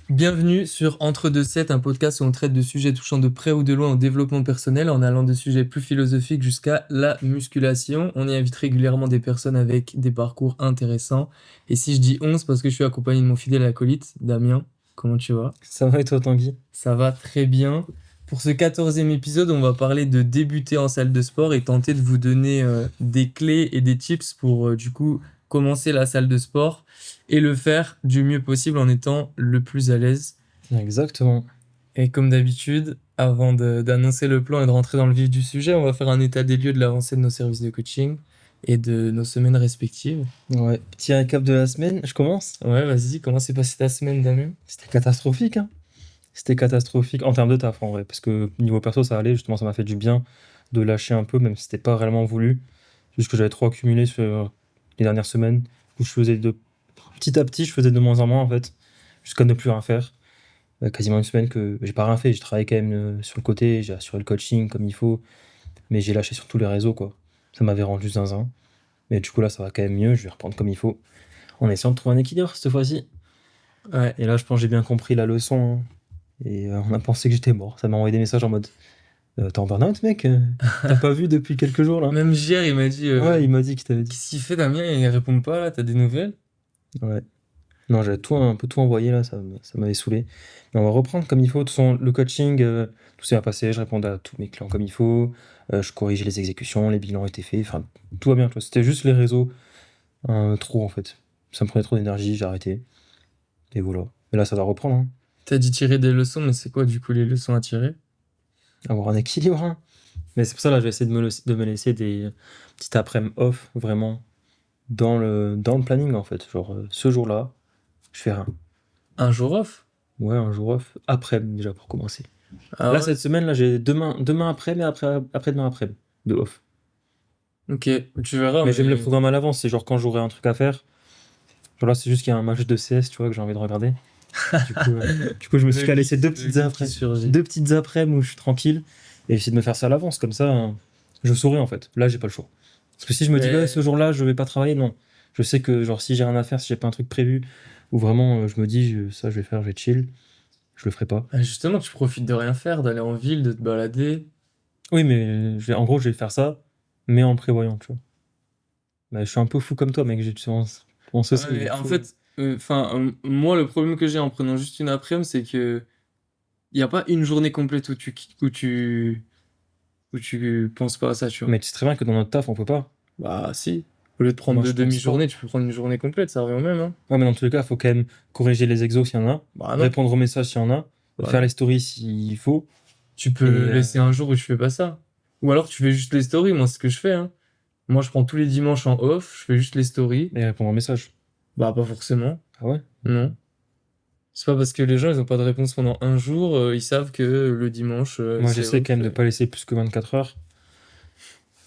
Bienvenue sur Entre deux sets, un podcast où on traite de sujets touchant de près ou de loin au développement personnel en allant de sujets plus philosophiques jusqu'à la musculation. On y invite régulièrement des personnes avec des parcours intéressants. Et si je dis 11 parce que je suis accompagné de mon fidèle acolyte, Damien, comment tu vas? Ça va et toi, Tanguy? Ça va très bien. Pour ce 14e épisode, on va parler de débuter en salle de sport et tenter de vous donner des clés et des tips pour du coup commencer la salle de sport et le faire du mieux possible en étant le plus à l'aise. Exactement. Et comme d'habitude, avant d'annoncer le plan et de rentrer dans le vif du sujet, on va faire un état des lieux de l'avancée de nos services de coaching et de nos semaines respectives. Ouais. Petit récap de la semaine, je commence. Ouais, vas-y, comment s'est passée ta semaine, Damien? C'était catastrophique, hein. C'était catastrophique en termes de taf, en vrai. Parce que niveau perso, ça allait. Justement, ça m'a fait du bien de lâcher un peu, même si c'était pas réellement voulu. Juste que j'avais trop accumulé sur les dernières semaines, où je faisais petit à petit, je faisais de moins en moins, en fait, jusqu'à ne plus rien faire. Quasiment une semaine que j'ai pas rien fait. J'ai travaillé quand même sur le côté, j'ai assuré le coaching comme il faut, mais j'ai lâché sur tous les réseaux, quoi. Ça m'avait rendu zinzin. Mais du coup, là, ça va quand même mieux. Je vais reprendre comme il faut, en essayant de trouver un équilibre cette fois-ci. Ouais. Et là, je pense que j'ai bien compris la leçon, hein. Et on a pensé que j'étais mort. Ça m'a envoyé des messages en mode t'es en burn-out, mec? T'as pas vu depuis quelques jours là? Même hier, il m'a dit Ouais, il m'a dit qu'il t'avait dit. qu'est-ce qu'il fait, Damien? Il répond pas là, t'as des nouvelles? Ouais. Non, j'avais un peu tout envoyé là, ça m'avait saoulé. Mais on va reprendre comme il faut. De toute façon, le coaching, tout s'est bien passé. Je répondais à tous mes clients comme il faut. Je corrigeais les exécutions, les bilans étaient faits. Enfin, tout va bien, tu vois. C'était juste les réseaux, trop en fait. Ça me prenait trop d'énergie, j'ai arrêté. Et voilà. Mais là, ça va reprendre, hein. T'as dit tirer des leçons, mais c'est quoi du coup les leçons à tirer? Avoir un équilibre, hein. Mais c'est pour ça, là, je vais essayer de me laisser des petites après-midi off, vraiment, dans le planning, en fait. Genre, ce jour-là, je fais rien. Un jour off? Ouais, un jour off, après-midi, déjà, pour commencer. Ah Là, ouais? cette semaine, là, j'ai demain après, mais après-demain après, de off. Ok, tu verras, Mais je vais me le mais... programme à l'avance, c'est genre quand j'aurai un truc à faire. Genre là, c'est juste qu'il y a un match de CS, tu vois, que j'ai envie de regarder. Du coup, je me suis Le calé kiff, ces deux le petites kiff qui après, surgit. deux petites après-midi où je suis tranquille, et j'essaie de me faire ça à l'avance, comme ça, hein, je saurai, en fait. Là, j'ai pas le choix. Parce que si je me dis, ouais, ce Mais... jour-là, je vais pas travailler, non. Je sais que, genre, si j'ai rien à faire, si j'ai pas un truc prévu, ou vraiment, je me dis, ça, je vais faire, je vais chill, je le ferai pas. Ah, justement, tu profites de rien faire, d'aller en ville, de te balader. Oui, mais en gros, je vais faire ça, mais en prévoyant, tu vois. Bah, je suis un peu fou comme toi, mec, on se Ouais, sait, mais il en faut... fait, moi, le problème que j'ai en prenant juste une après-midi, c'est que il n'y a pas une journée complète où tu penses pas à ça, tu vois. Mais tu sais très bien que dans notre taf, on peut pas. Bah, si. Au lieu de prendre Moi, deux je pense pas. demi-journées, tu peux prendre une journée complète, ça revient au même, hein. Ouais, mais dans tous les cas, il faut quand même corriger les exos s'il y en a, Bah, non. répondre aux messages s'il y en a, Bah, faire non. les stories s'il faut, Tu et peux laisser un jour où tu fais pas ça. Ou alors, tu fais juste les stories, moi, c'est ce que je fais, hein. Moi, je prends tous les dimanches en off, je fais juste les stories. répondre aux messages. Bah, pas forcément. Ah ouais? Non. C'est pas parce que les gens, ils ont pas de réponse pendant un jour, ils savent que le dimanche, Moi, c'est j'essaie off. quand même de pas laisser plus que 24 heures,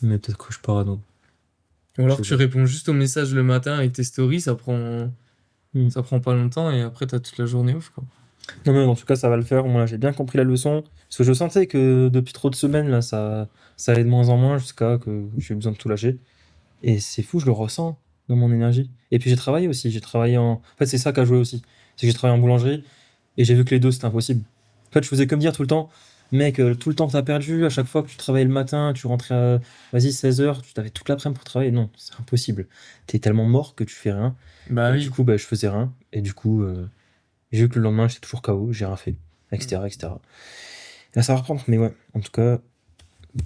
mais peut-être que je suis parano. Ou Je alors sais tu pas. réponds juste aux messages le matin avec tes stories, Hmm. ça prend pas longtemps et après t'as toute la journée off, quoi. Non, mais en tout cas, ça va le faire. Moi, j'ai bien compris la leçon. Parce que je sentais que depuis trop de semaines, là, ça allait de moins en moins jusqu'à que j'ai besoin de tout lâcher. Et c'est fou, je le ressens dans mon énergie. Et puis j'ai travaillé aussi. J'ai travaillé en. En fait, c'est ça qui a joué aussi. C'est que j'ai travaillé en boulangerie et j'ai vu que les deux, c'était impossible. En fait, je faisais comme dire tout le temps. Mec, tout le temps que t'as perdu, à chaque fois que tu travaillais le matin, tu rentrais à, vas-y, 16 heures, tu t'avais toute l'après-midi pour travailler. Non, c'est impossible. T'es tellement mort que tu fais rien. Bah Et du oui. coup, bah, je faisais rien. Et du coup, j'ai vu que le lendemain, j'étais toujours KO, j'ai rien fait, Mm. etc., etc. Et là, ça va reprendre. Mais ouais, en tout cas,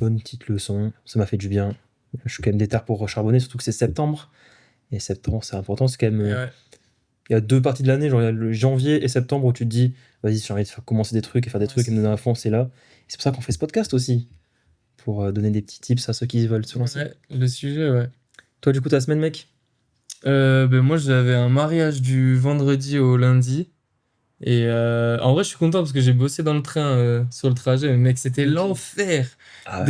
bonne petite leçon. Ça m'a fait du bien. Je suis quand même déter pour recharbonner, surtout que c'est septembre. Et septembre, c'est important. C'est quand même. Et ouais. Il y a deux parties de l'année, genre il y a le janvier et septembre où tu te dis, vas-y, j'ai envie de faire commencer des trucs et faire des Ouais, trucs et me donner à fond, c'est là. Et c'est pour ça qu'on fait ce podcast aussi, pour donner des petits tips à ceux qui veulent se lancer. ouais, le sujet, ouais. Toi, du coup, ta semaine, mec? Ben moi j'avais un mariage du vendredi au lundi. Et en vrai je suis content parce que j'ai bossé dans le train sur le trajet, mais mec c'était Ok. l'enfer. Ah ouais.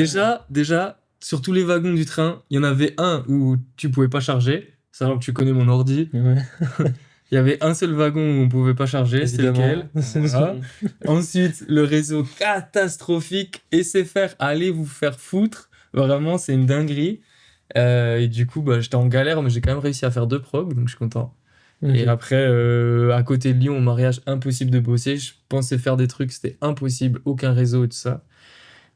Déjà, sur tous les wagons du train, il y en avait un où tu pouvais pas charger, sachant que tu connais mon ordi. Ouais, Il y avait un seul wagon où on pouvait pas charger, c'est évidemment. lequel? Voilà. Ensuite, le réseau catastrophique et c'est faire aller vous faire foutre. Vraiment, c'est une dinguerie. Et du coup, bah, j'étais en galère, mais j'ai quand même réussi à faire deux progs, donc je suis content. Et Ok. après, à côté de Lyon, au mariage, impossible de bosser. Je pensais faire des trucs, c'était impossible, aucun réseau et tout ça.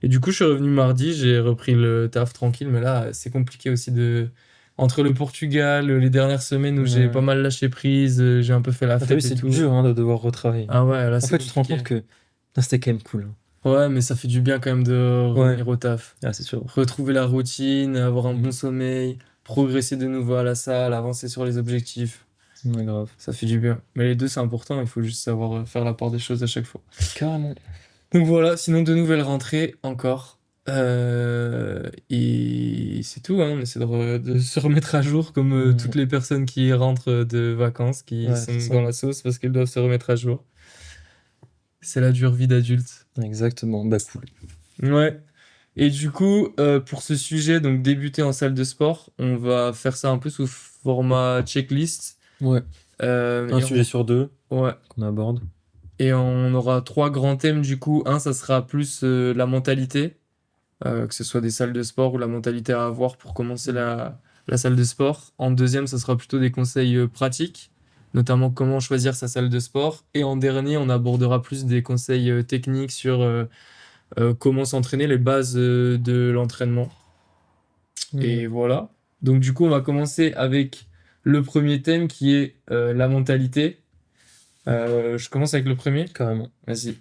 Et du coup, je suis revenu mardi, j'ai repris le taf tranquille, mais là, c'est compliqué aussi de. Entre le Portugal, les dernières semaines où j'ai pas Ouais. mal lâché prise, j'ai un peu fait la Ah, t'as vu, fête et c'est tout. dur hein, de devoir retravailler. Ah ouais, là, En c'est fait, tu te rends compte compliqué. que putain, c'était quand même cool, hein. Ouais, mais ça fait du bien quand même de Ouais. revenir au taf. Ah, c'est sûr. Retrouver la routine, avoir un bon Mm. sommeil, progresser de nouveau à la salle, avancer sur les objectifs. Ouais, grave. Ça fait du bien. Mais les deux, c'est important, il faut juste savoir faire la part des choses à chaque fois. Carrément. Donc voilà, sinon de nouvelles rentrées encore. Et c'est tout, hein. On essaie de se remettre à jour comme toutes Mm. les personnes qui rentrent de vacances, qui Ouais, c'est sont ça. dans la sauce parce qu'elles doivent se remettre à jour. C'est la dure vie d'adulte. Exactement. Bah, cool. Ouais. Et du coup, pour ce sujet, donc débuter en salle de sport, on va faire ça un peu sous format checklist. Ouais. Un Et sujet sur deux ouais. qu'on aborde. Et on aura trois grands thèmes du coup. Un, ça sera plus la mentalité, que ce soit des salles de sport ou la mentalité à avoir pour commencer la salle de sport. En deuxième, ça sera plutôt des conseils pratiques, notamment comment choisir sa salle de sport. Et en dernier, on abordera plus des conseils techniques sur comment s'entraîner, les bases de l'entraînement. Et Mm. voilà. Donc du coup, on va commencer avec le premier thème qui est la mentalité. Je commence avec le premier. Carrément. Vas-y.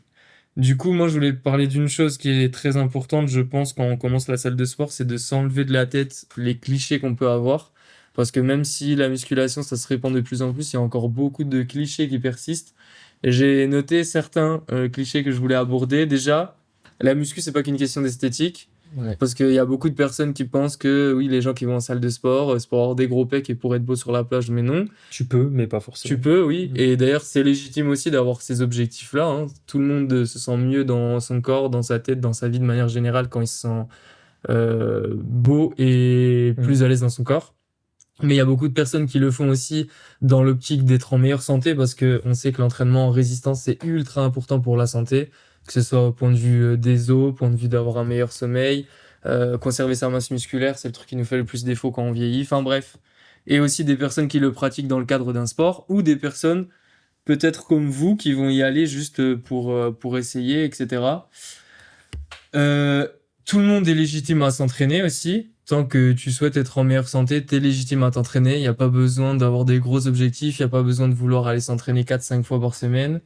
Du coup, moi, je voulais parler d'une chose qui est très importante, je pense, quand on commence la salle de sport, c'est de s'enlever de la tête les clichés qu'on peut avoir. Parce que même si la musculation, ça se répand de plus en plus, il y a encore beaucoup de clichés qui persistent. Et j'ai noté certains clichés que je voulais aborder. Déjà, la muscu, c'est pas qu'une question d'esthétique. Ouais. Parce qu'il y a beaucoup de personnes qui pensent que oui, les gens qui vont en salle de sport, c'est pour avoir des gros pecs et pour être beau sur la plage, mais non. Tu peux, mais pas forcément. Tu peux, oui. Mm. Et d'ailleurs, c'est légitime aussi d'avoir ces objectifs-là, hein. Tout le monde se sent mieux dans son corps, dans sa tête, dans sa vie de manière générale quand il se sent beau et Mm. plus à l'aise dans son corps. Mais il y a beaucoup de personnes qui le font aussi dans l'optique d'être en meilleure santé parce que on sait que l'entraînement en résistance, c'est ultra important pour la santé, que ce soit au point de vue des os, au point de vue d'avoir un meilleur sommeil, conserver sa masse musculaire, c'est le truc qui nous fait le plus défaut quand on vieillit. Enfin bref. Et aussi des personnes qui le pratiquent dans le cadre d'un sport ou des personnes peut-être comme vous qui vont y aller juste pour essayer, etc. Euh, Tout le monde est légitime à s'entraîner aussi. Tant que tu souhaites être en meilleure santé, t'es légitime à t'entraîner. Il n'y a pas besoin d'avoir des gros objectifs. Il n'y a pas besoin de vouloir aller s'entraîner 4-5 fois par semaine.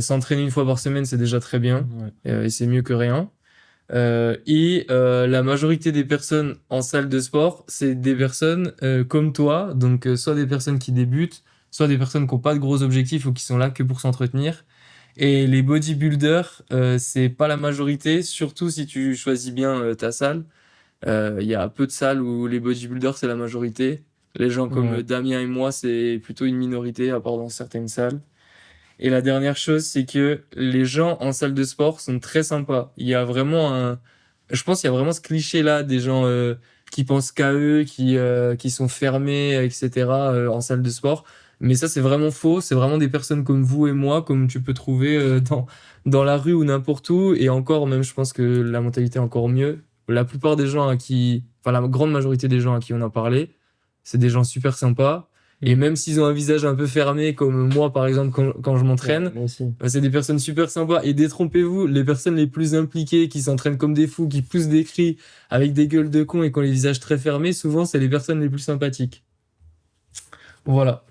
S'entraîner une fois par semaine, c'est déjà très bien. Ouais. Et c'est mieux que rien. La majorité des personnes en salle de sport, c'est des personnes comme toi. Donc, soit des personnes qui débutent, soit des personnes qui n'ont pas de gros objectifs ou qui sont là que pour s'entretenir. Et les bodybuilders, c'est pas la majorité, surtout si tu choisis bien ta salle. Il y a peu de salles où les bodybuilders, c'est la majorité. Les gens comme Ouais. Damien et moi, c'est plutôt une minorité, à part dans certaines salles. Et la dernière chose, c'est que les gens en salle de sport sont très sympas. Il y a vraiment je pense qu'il y a vraiment ce cliché-là des gens qui pensent qu'à eux, qui sont fermés, etc. En salle de sport. Mais ça, c'est vraiment faux. C'est vraiment des personnes comme vous et moi, comme tu peux trouver dans la rue ou n'importe où. Et encore, même, je pense que la mentalité est encore mieux. La plupart des gens enfin, la grande majorité des gens à qui on a parlé, c'est des gens super sympas. Et même s'ils ont un visage un peu fermé, comme moi par exemple quand je m'entraîne, Ouais, moi aussi. bah, c'est des personnes super sympas. Et détrompez-vous, les personnes les plus impliquées, qui s'entraînent comme des fous, qui poussent des cris avec des gueules de cons et qui ont les visages très fermés, souvent c'est les personnes les plus sympathiques. Voilà,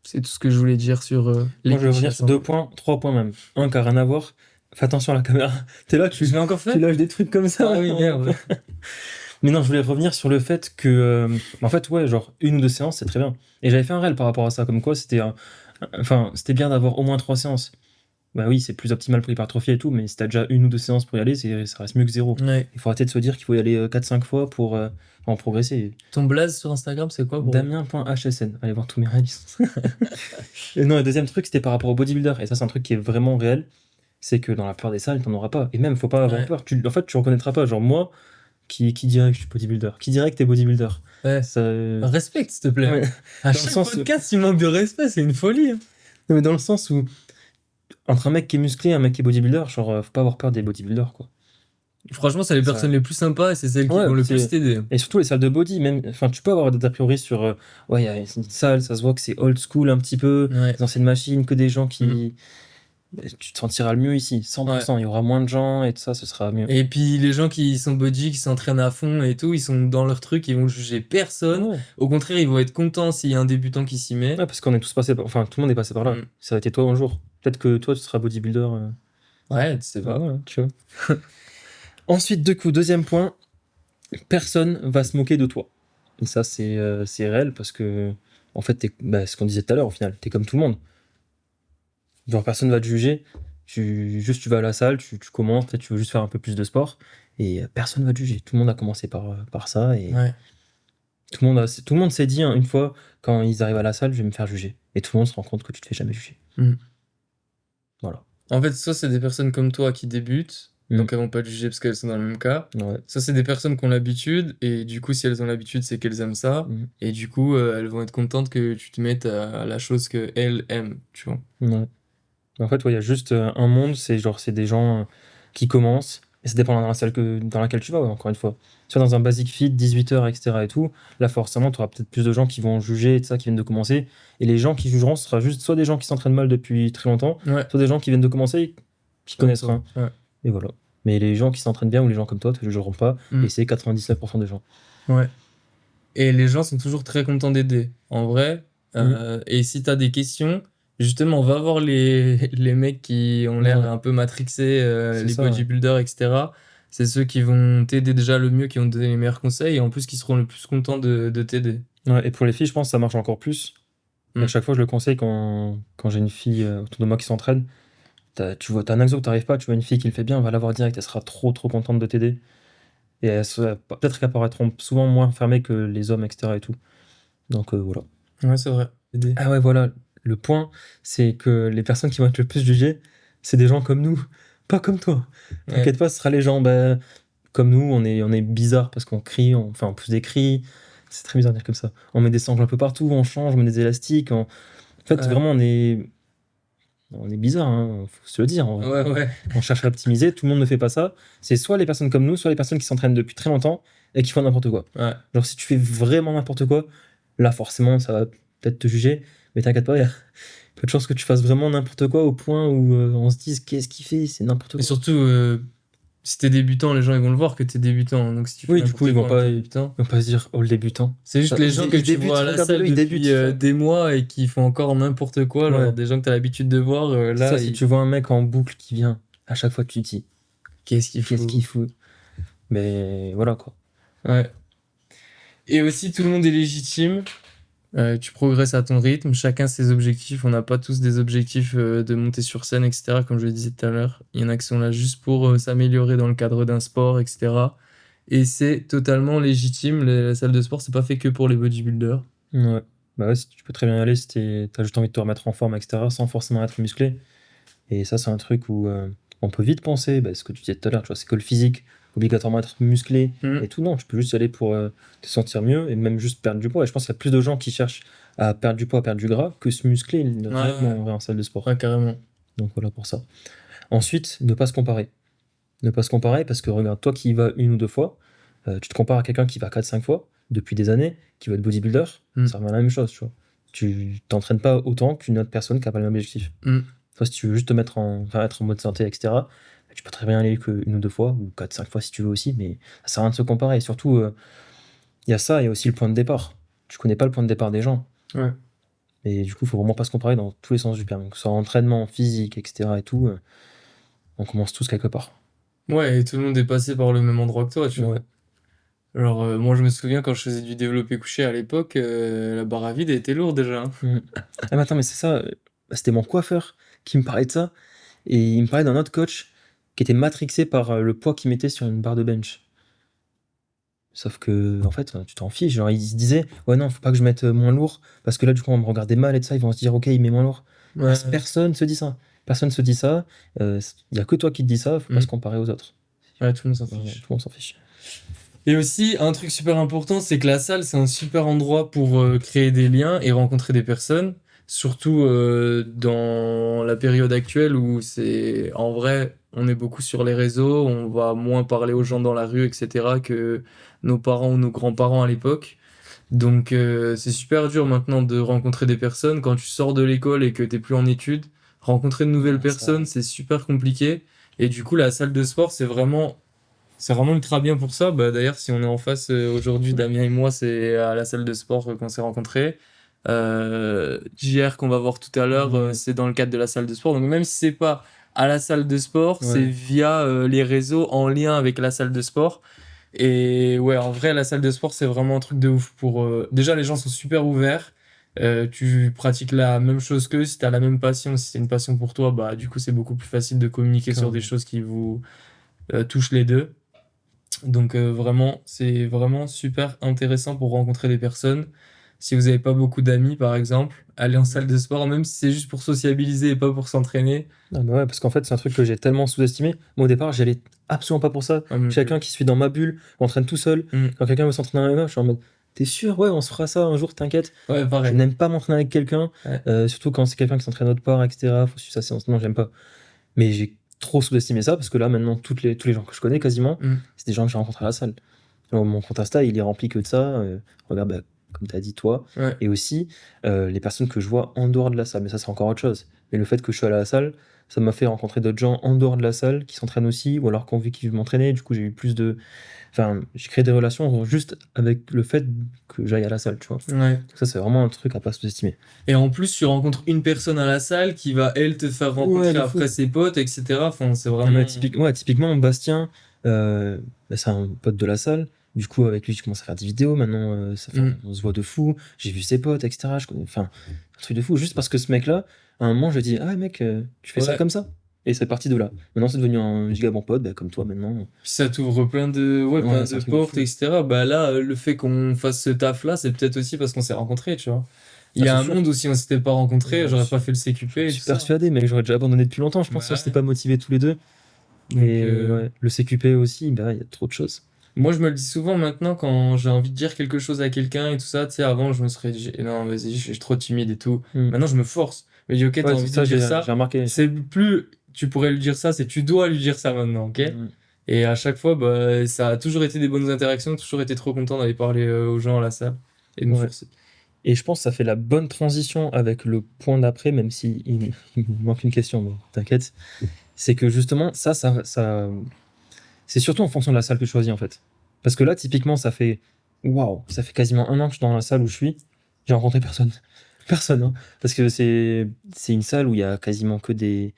c'est tout ce que je voulais dire sur les Moi, je vais clichés revenir à sur 100. 2 points, 3 points même. Un qui a rien à voir. Fais attention à la caméra. T'es là, Je l'ai encore tu fait? lâches des trucs comme ça. Ah oui, merde. Mais non, je voulais revenir sur le fait que, en fait, ouais, genre, 1 ou 2 séances, c'est très bien. Et j'avais fait un réel par rapport à ça, comme quoi enfin, c'était bien d'avoir au moins 3 séances. Bah oui, c'est plus optimal pour l'hypertrophie et tout, mais si t'as déjà 1 ou 2 séances pour y aller, ça reste mieux que 0. Ouais. Il faut arrêter de se dire qu'il faut y aller 4-5 fois pour en progresser. Ton blaze sur Instagram, c'est quoi, bro? Damien.hsn, allez voir tous mes réalistes. Et non, le deuxième truc, c'était par rapport au bodybuilder. Et ça, c'est un truc qui est vraiment réel. C'est que dans la plupart des salles, t'en auras pas. Et même, faut pas avoir Ouais. peur. En fait, tu reconnaîtras pas. Genre, moi, qui dirait que je suis bodybuilder? Qui dirait que t'es bodybuilder? Ouais. Ça, Respecte, s'il te plaît. ouais. À Dans le chaque sens où- podcast, il manque de respect, c'est une folie, hein. Non, mais dans le sens où, entre un mec qui est musclé et un mec qui est bodybuilder, genre, faut pas avoir peur des bodybuilders, quoi. Franchement, c'est les Ça- personnes les plus sympas et c'est celles qui Ouais, vont le c'est- plus t'aider. Et surtout les salles de body, même, enfin, tu peux avoir des a priori sur, ouais, il y a une salle, ça se voit que c'est old school un petit peu, Ouais. des anciennes machines, que des gens qui, Mhm. bah, tu te sentiras le mieux ici, 100%, il y aura moins de gens et tout ça, ce sera mieux. Et puis les gens qui sont body, qui s'entraînent à fond et tout, ils sont dans leur truc, ils vont juger personne. Ouais. Au contraire, ils vont être contents s'il y a un débutant qui s'y met. Ouais, parce qu'on est tous passés par, enfin, tout le monde est passé par là. Mm. Ça a été toi un jour. Peut-être que toi, tu seras bodybuilder. Ouais, tu sais pas. Voilà, tu vois. Ensuite, du coup, deuxième point, personne va se moquer de toi. Et ça, c'est réel parce que, en fait, bah, ce qu'on disait tout à l'heure, au final, t'es comme tout le monde. Genre, personne va te juger. Tu vas à la salle, tu commences, peut-être tu veux juste faire un peu plus de sport, et personne va te juger. Tout le monde a commencé par ça, et Ouais. tout le monde s'est dit, hein, une fois, quand ils arrivent à la salle, je vais me faire juger. Et tout le monde se rend compte que tu te fais jamais juger. Mm. Voilà. En fait, soit c'est des personnes comme toi qui débutent, Mm. donc elles vont pas te juger parce qu'elles sont dans le même cas. Ouais. Soit c'est des personnes qui ont l'habitude, et du coup, si elles ont l'habitude, c'est qu'elles aiment ça. Mm. Et du coup, elles vont être contentes que tu te mettes à la chose qu'elles aiment, tu vois. Ouais. En fait, ouais, il y a juste un monde, c'est des gens qui commencent, et ça dépend dans la salle dans laquelle tu vas, ouais, encore une fois. Tu vois, dans un basic fit, 18 heures, etc. et tout, là, forcément, tu auras peut-être plus de gens qui vont juger, et ça, qui viennent de commencer. Et les gens qui jugeront, ce sera juste soit des gens qui s'entraînent mal depuis très longtemps, Ouais. soit des gens qui viennent de commencer, qui connaissent rien. Ouais. Et voilà. Mais les gens qui s'entraînent bien ou les gens comme toi, te jugeront pas, Mm. et c'est 99% des gens. Ouais. Et les gens sont toujours très contents d'aider, en vrai. Et si t'as des questions, justement, va voir les mecs qui ont l'air Ouais. un peu matrixés, C'est les ça, ouais. bodybuilders, etc. C'est ceux qui vont t'aider déjà le mieux, qui vont te donner les meilleurs conseils, et en plus qui seront le plus contents de t'aider. Ouais, et pour les filles, je pense que ça marche encore plus. Et Mm. à chaque fois, je le conseille quand j'ai une fille autour de moi qui s'entraîne. T'as un exo que t'arrives pas, tu vois une fille qui le fait bien, va la voir direct, elle sera trop contente de t'aider. Et peut-être qu'elles paraîtront souvent moins fermées que les hommes, etc. et tout. Donc voilà. Ouais, c'est vrai. Aider. Ah ouais, voilà. Le point, c'est que les personnes qui vont être le plus jugées, c'est des gens comme nous, pas comme toi. Ouais. T'inquiète pas, ce sera les gens comme nous, on est bizarre parce qu'on crie, on pousse des cris. C'est très bizarre de dire comme ça. On met des sangles un peu partout, on change, on met des élastiques. En fait, Ouais. vraiment, on est bizarre, hein, faut se le dire. Ouais. On cherche à optimiser, tout le monde ne fait pas ça. C'est soit les personnes comme nous, soit les personnes qui s'entraînent depuis très longtemps et qui font n'importe quoi. Ouais. Genre, si tu fais vraiment n'importe quoi, là, forcément, ça va peut-être te juger, mais t'inquiète pas, il y a peu de chances que tu fasses vraiment n'importe quoi au point où on se dise qu'est-ce qu'il fait, c'est n'importe Et quoi. surtout, si t'es débutant, les gens ils vont le voir que t'es débutant. Donc si tu fais Oui, du coup, n'importe ils vont quoi en pas- tant que débutant. On va pas se dire, oh le débutant. C'est juste Ça, les gens il que tu débute, vois à la regardez-le, salle il depuis débute, ça. des mois et qui font encore n'importe quoi, genre Ouais. des gens que t'as l'habitude de voir, là, Ça, si tu vois un mec en boucle qui vient, à chaque fois tu te dis, qu'est-ce qu'il qu'est-ce faut? qu'il fout? Mais voilà quoi. Ouais. Et aussi, tout le monde est légitime. Tu progresses à ton rythme, chacun ses objectifs. On n'a pas tous des objectifs de monter sur scène, etc. Comme je le disais tout à l'heure. Il y en a qui sont là juste pour s'améliorer dans le cadre d'un sport, etc. Et c'est totalement légitime. La salle de sport, c'est pas fait que pour les bodybuilders. Ouais. Bah ouais, tu peux très bien y aller si t'as juste envie de te remettre en forme, etc., sans forcément être musclé. Et ça, c'est un truc où on peut vite penser, bah, ce que tu disais tout à l'heure, tu vois, c'est que le physique, obligatoirement être musclé Mhm. et tout. Non, tu peux juste y aller pour te sentir mieux et même juste perdre du poids. Et je pense qu'il y a plus de gens qui cherchent à perdre du poids, à perdre du gras, que se muscler réellement en vrai, en salle de sport. Ouais, carrément. Donc voilà pour ça. Ensuite, ne pas se comparer. Ne pas se comparer parce que regarde, toi qui y vas une ou deux fois, tu te compares à quelqu'un qui va 4-5 fois depuis des années, qui va être bodybuilder, ça revient à la même chose, tu vois. Tu t'entraînes pas autant qu'une autre personne qui n'a pas le même objectif. Toi, si tu veux juste te mettre être en mode santé, etc., tu peux très bien aller qu'une ou deux fois, ou 4-5 fois si tu veux aussi, mais ça sert à rien de se comparer. Et surtout, il y a ça, il y a aussi le point de départ. Tu connais pas le point de départ des gens. Ouais. Et du coup, il faut vraiment pas se comparer dans tous les sens du terme. Que ce soit entraînement, physique, etc. et tout, on commence tous quelque part. Ouais, et tout le monde est passé par le même endroit que toi, tu vois. Ouais. Alors, moi, je me souviens quand je faisais du développé couché à l'époque, la barre à vide elle était lourde déjà. Hein. Ah, mais attends, mais c'est ça, c'était mon coiffeur qui me parlait de ça, et il me parlait d'un autre coach qui était matrixé par le poids qu'il mettait sur une barre de bench. Sauf que, en fait, tu t'en fiches. Genre, il se disait, ouais, non, faut pas que je mette moins lourd, parce que là, du coup, on va me regarder mal et tout ça, ils vont se dire, ok, il met moins lourd. Ouais. Personne se dit ça. Personne se dit ça. Il y a que toi qui te dis ça, faut pas se comparer aux autres. Ouais, tout le monde s'en Ouais, fiche. tout le monde s'en fiche. Et aussi, un truc super important, c'est que la salle, c'est un super endroit pour créer des liens et rencontrer des personnes. Surtout dans la période actuelle où c'est en vrai, on est beaucoup sur les réseaux, on va moins parler aux gens dans la rue, etc., que nos parents ou nos grands-parents à l'époque. Donc c'est super dur maintenant de rencontrer des personnes. Quand tu sors de l'école et que t'es plus en études, rencontrer de nouvelles Ouais, ça. personnes, c'est super compliqué. Et du coup, la salle de sport, c'est vraiment ultra bien pour ça. Bah, d'ailleurs, si on est en face aujourd'hui, Damien et moi, c'est à la salle de sport qu'on s'est rencontrés. JR qu'on va voir tout à l'heure, Ouais. c'est dans le cadre de la salle de sport. Donc même si c'est pas à la salle de sport, c'est Ouais. via les réseaux en lien avec la salle de sport. Et ouais, en vrai, la salle de sport, c'est vraiment un truc de ouf pour... Déjà, les gens sont super ouverts. Tu pratiques la même chose qu'eux. Si t'as la même passion, si c'est une passion pour toi, bah du coup, c'est beaucoup plus facile de communiquer sur des Carrément. choses qui vous touchent les deux. Donc vraiment, c'est vraiment super intéressant pour rencontrer des personnes. Si vous n'avez pas beaucoup d'amis, par exemple, allez en salle de sport, même si c'est juste pour sociabiliser et pas pour s'entraîner. Ah bah ouais, parce qu'en fait, c'est un truc que j'ai tellement sous-estimé. Moi, au départ, j'y allais absolument pas pour ça. Ah, Je suis quelqu'un qui suis dans ma bulle, m'entraîne tout seul. Mm. Quand quelqu'un veut s'entraîner avec moi, je suis en mode, t'es sûr? Ouais, on se fera ça un jour, t'inquiète. Ouais, Je pareil. n'aime pas m'entraîner avec quelqu'un, Ouais. surtout quand c'est quelqu'un qui s'entraîne autre part, etc. Faut suivre sa séance. Non, j'aime pas. Mais j'ai trop sous-estimé ça parce que là, maintenant, tous les gens que je connais quasiment, Mm. c'est des gens que j'ai rencontrés à la salle. Mon compte Insta, il est rempli que de ça. Regarde, bah, comme tu as dit, toi. Ouais. Et aussi, les personnes que je vois en dehors de la salle. Mais ça, c'est encore autre chose. Mais le fait que je suis allé à la salle, ça m'a fait rencontrer d'autres gens en dehors de la salle qui s'entraînent aussi, ou alors qui ont vu qu'ils m'entraînaient. Du coup, j'ai eu plus de. Enfin, j'ai créé des relations juste avec le fait que j'aille à la salle, tu vois. Ouais. Donc ça, c'est vraiment un truc à pas sous-estimer. Et en plus, tu rencontres une personne à la salle qui va, elle, te faire Ouais, rencontrer de fou. après ses potes, etc. Enfin, c'est Ah, vraiment... mais typiquement, Bastien, bah, c'est un pote de la salle. Du coup, avec lui, je commence à faire des vidéos. Maintenant, Mm. on se voit de fou. J'ai vu ses potes, etc. Enfin, un truc de fou. Juste parce que ce mec-là, à un moment, je lui ai dit, ah mec, tu fais ça Ouais. comme ça. Et c'est parti de là. Maintenant, c'est devenu un giga bon pote, bah, comme toi maintenant. Puis ça t'ouvre plein Ouais, c'est de un truc de portes, fou. etc. Bah là, le fait qu'on fasse ce taf-là, c'est peut-être aussi parce qu'on s'est rencontrés, tu vois. Il Ah, y a c'est un sûr. monde où si on s'était pas rencontrés, J'en j'aurais pas suis, fait le CQP j'en et suis tout ça. persuadé, mais j'aurais déjà abandonné depuis longtemps, je pense, si on Bah s'était ouais. pas motivés tous les deux. Donc, Et ouais, le CQP aussi, bah, il y a trop de choses. moi, je me le dis souvent maintenant quand j'ai envie de dire quelque chose à quelqu'un et tout ça. Tu sais, avant, je me serais dit, non, vas-y, je suis trop timide et tout. Hmm. Maintenant, je me force. Je me dis, ok, t'as Ouais, c'est envie de lui ça, dire ça. j'ai remarqué. C'est plus, tu pourrais lui dire ça, c'est tu dois lui dire ça maintenant, ok? Hmm. Et à chaque fois, bah, ça a toujours été des bonnes interactions, toujours été trop content d'aller parler aux gens à la salle et de me Ouais. forcer. Et je pense que ça fait la bonne transition avec le point d'après, même si il me manque une question, mais t'inquiète. C'est que justement, c'est surtout en fonction de la salle que je choisis en fait. Parce que là, typiquement, waouh, ça fait quasiment un an que je suis dans la salle où je suis. J'ai rencontré personne. Personne, hein. Parce que c'est une salle où il y a quasiment que des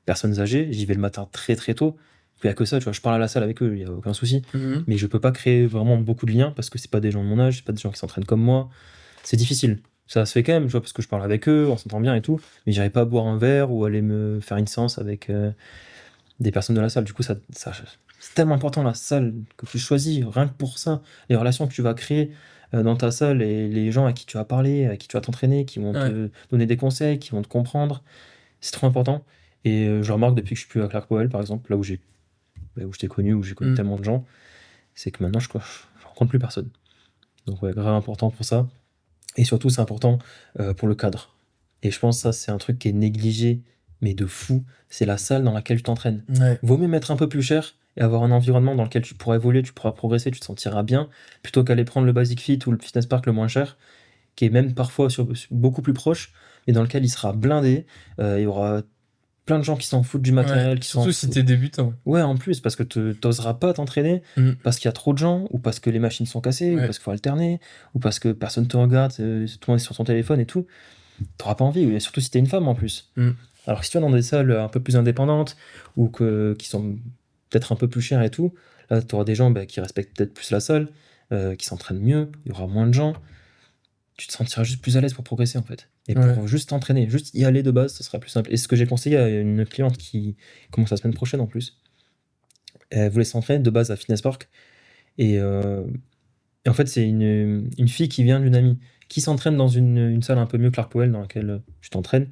personnes âgées. J'y vais le matin très très tôt. Il n'y a que ça, tu vois. Je parle à la salle avec eux, il n'y a aucun souci. Mhm. Mais je peux pas créer vraiment beaucoup de liens parce que c'est pas des gens de mon âge, c'est pas des gens qui s'entraînent comme moi. C'est difficile. Ça se fait quand même, tu vois, parce que je parle avec eux, on s'entend bien et tout, mais j'irai pas boire un verre ou aller me faire une séance avec des personnes de la salle. Du coup, c'est tellement important la salle que tu choisis, rien que pour ça, les relations que tu vas créer dans ta salle et les gens à qui tu vas parler, à qui tu vas t'entraîner, qui vont Ouais. te donner des conseils, qui vont te comprendre, c'est trop important. Et je remarque depuis que je suis plus à Clark Powell, par exemple, là où je t'ai connu, où j'ai connu Mhm. tellement de gens, c'est que maintenant je rencontre plus personne. Donc ouais, grave important pour ça. Et surtout, c'est important pour le cadre. Et je pense que ça, c'est un truc qui est négligé, mais de fou. C'est la salle dans laquelle tu t'entraînes. Ouais. Vaut mieux mettre un peu plus cher et avoir un environnement dans lequel tu pourras évoluer, tu pourras progresser, tu te sentiras bien, plutôt qu'aller prendre le Basic Fit ou le Fitness Park le moins cher, qui est même parfois beaucoup plus proche, mais dans lequel il sera blindé. Il y aura plein de gens qui s'en foutent du Ouais. matériel, qui s'en Surtout si foutent. t'es débutant. Ouais, en plus, parce que t'oseras pas t'entraîner, Mhm. parce qu'il y a trop de gens, ou parce que les machines sont cassées, ou Ouais. parce qu'il faut alterner, ou parce que personne te regarde, tout le monde est sur son téléphone et tout. T'auras pas envie, et surtout si t'es une femme en plus. Mhm. Alors que si tu vas dans des salles un peu plus indépendantes, ou qui sont peut-être un peu plus chères et tout, là, t'auras des gens qui respectent peut-être plus la salle, qui s'entraînent mieux, il y aura moins de gens, tu te sentiras juste plus à l'aise pour progresser en fait. Et Ouais. pour juste t'entraîner, juste y aller de base, ce sera plus simple. Et ce que j'ai conseillé à une cliente qui commence la semaine prochaine en plus, elle voulait s'entraîner de base à Fitness Park. Et, en fait, c'est une fille qui vient d'une amie qui s'entraîne dans une salle un peu mieux que Clark Powell dans laquelle tu t'entraînes.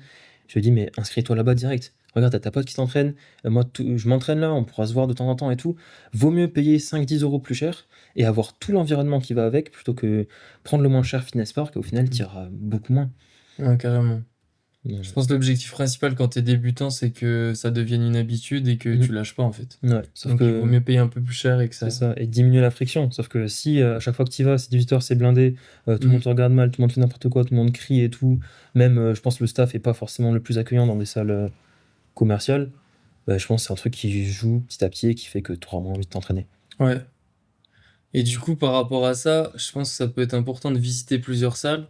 Je lui ai dit, mais inscris-toi là-bas direct. Regarde, t'as ta pote qui s'entraîne. Moi, je m'entraîne là, on pourra se voir de temps en temps et tout. Vaut mieux payer 5-10 € plus cher et avoir tout l'environnement qui va avec plutôt que prendre le moins cher Fitness Park. Et au final, tu iras beaucoup moins. Ouais, carrément. Je pense que l'objectif principal quand t'es débutant, c'est que ça devienne une habitude et que tu lâches pas en fait. Ouais, sauf Donc il vaut que mieux payer un peu plus cher et que c'est ça. ça, et diminuer la friction. Sauf que si à chaque fois que tu y vas, si 18h c'est blindé, tout le Mm. monde te regarde mal, tout le monde fait n'importe quoi, tout le monde crie et tout, même je pense que le staff est pas forcément le plus accueillant dans des salles commerciales, bah, je pense que c'est un truc qui joue petit à petit et qui fait que tu auras moins envie de t'entraîner. Ouais. Et du coup, par rapport à ça, je pense que ça peut être important de visiter plusieurs salles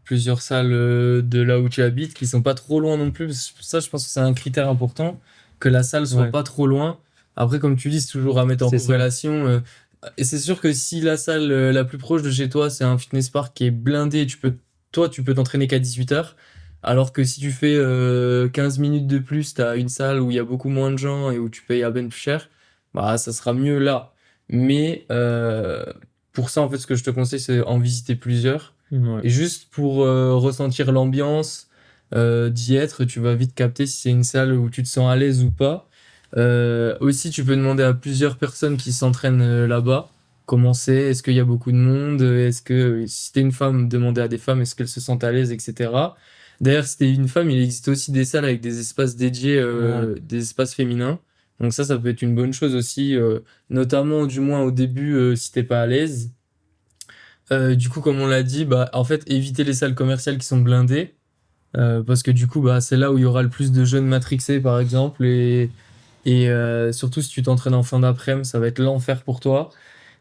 de là où tu habites, qui sont pas trop loin non plus. Ça, je pense que c'est un critère important, que la salle soit Ouais. pas trop loin. Après, comme tu dis, c'est toujours à mettre en C'est ça. corrélation. Et c'est sûr que si la salle la plus proche de chez toi, c'est un fitness park qui est blindé, toi, tu peux t'entraîner qu'à 18h. Alors que si tu fais 15 minutes de plus, t'as une salle où il y a beaucoup moins de gens et où tu payes à peine plus cher, bah, ça sera mieux là. Mais pour ça, en fait, ce que je te conseille, c'est en visiter plusieurs. Ouais. Et juste pour ressentir l'ambiance d'y être, tu vas vite capter si c'est une salle où tu te sens à l'aise ou pas. Aussi, tu peux demander à plusieurs personnes qui s'entraînent là-bas comment c'est, est-ce qu'il y a beaucoup de monde, est-ce que si t'es une femme, demander à des femmes est-ce qu'elles se sentent à l'aise, etc. D'ailleurs, si t'es une femme, il existe aussi des salles avec des espaces dédiés, des espaces féminins. Donc ça peut être une bonne chose aussi, notamment du moins au début si t'es pas à l'aise. Du coup, comme on l'a dit, bah, en fait, éviter les salles commerciales qui sont blindées, parce que du coup, bah, c'est là où il y aura le plus de jeunes matrixés, par exemple, et surtout si tu t'entraînes en fin d'après-midi, ça va être l'enfer pour toi.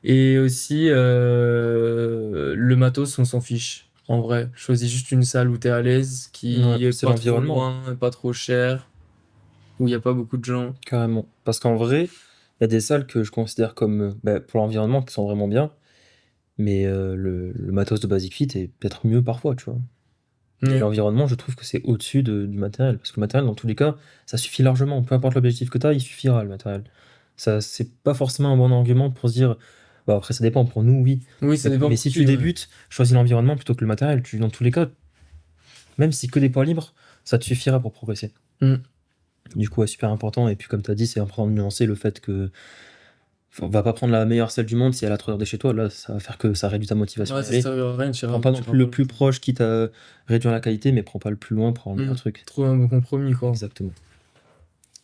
Et aussi, le matos, on s'en fiche. En vrai, choisis juste une salle où t'es à l'aise, Ouais, qui est c'est pas trop l'environnement, loin, pas trop cher, où il y a pas beaucoup de gens. carrément. Parce qu'en vrai, il y a des salles que je considère comme, bah, pour l'environnement, qui sont vraiment bien, mais le matos de Basic Fit est peut-être mieux parfois, tu vois. Et Ouais. l'environnement, je trouve que c'est au-dessus du matériel. Parce que le matériel, dans tous les cas, ça suffit largement. Peu importe l'objectif que tu as, il suffira le matériel. Ça, c'est pas forcément un bon argument pour se dire. Bah, après, ça dépend. Pour nous, oui. Oui, ça dépend Mais pour si qui, tu ouais. débutes, choisis l'environnement plutôt que le matériel. Dans tous les cas, même si que des poids libres, ça te suffira pour progresser. Mm. Du coup, ouais, super important. Et puis, comme tu as dit, c'est important de nuancer le fait que. On va pas prendre la meilleure salle du monde si elle est à 3 heures de chez toi. Là, ça va faire que ça réduit ta motivation à Ouais, y ça aller. sert à rien, Prends pas non t'iras plus le pas plus longtemps. proche, quitte à réduire la qualité, mais prends pas le plus loin, prends le meilleur truc. Trouve un bon compromis, quoi. Exactement.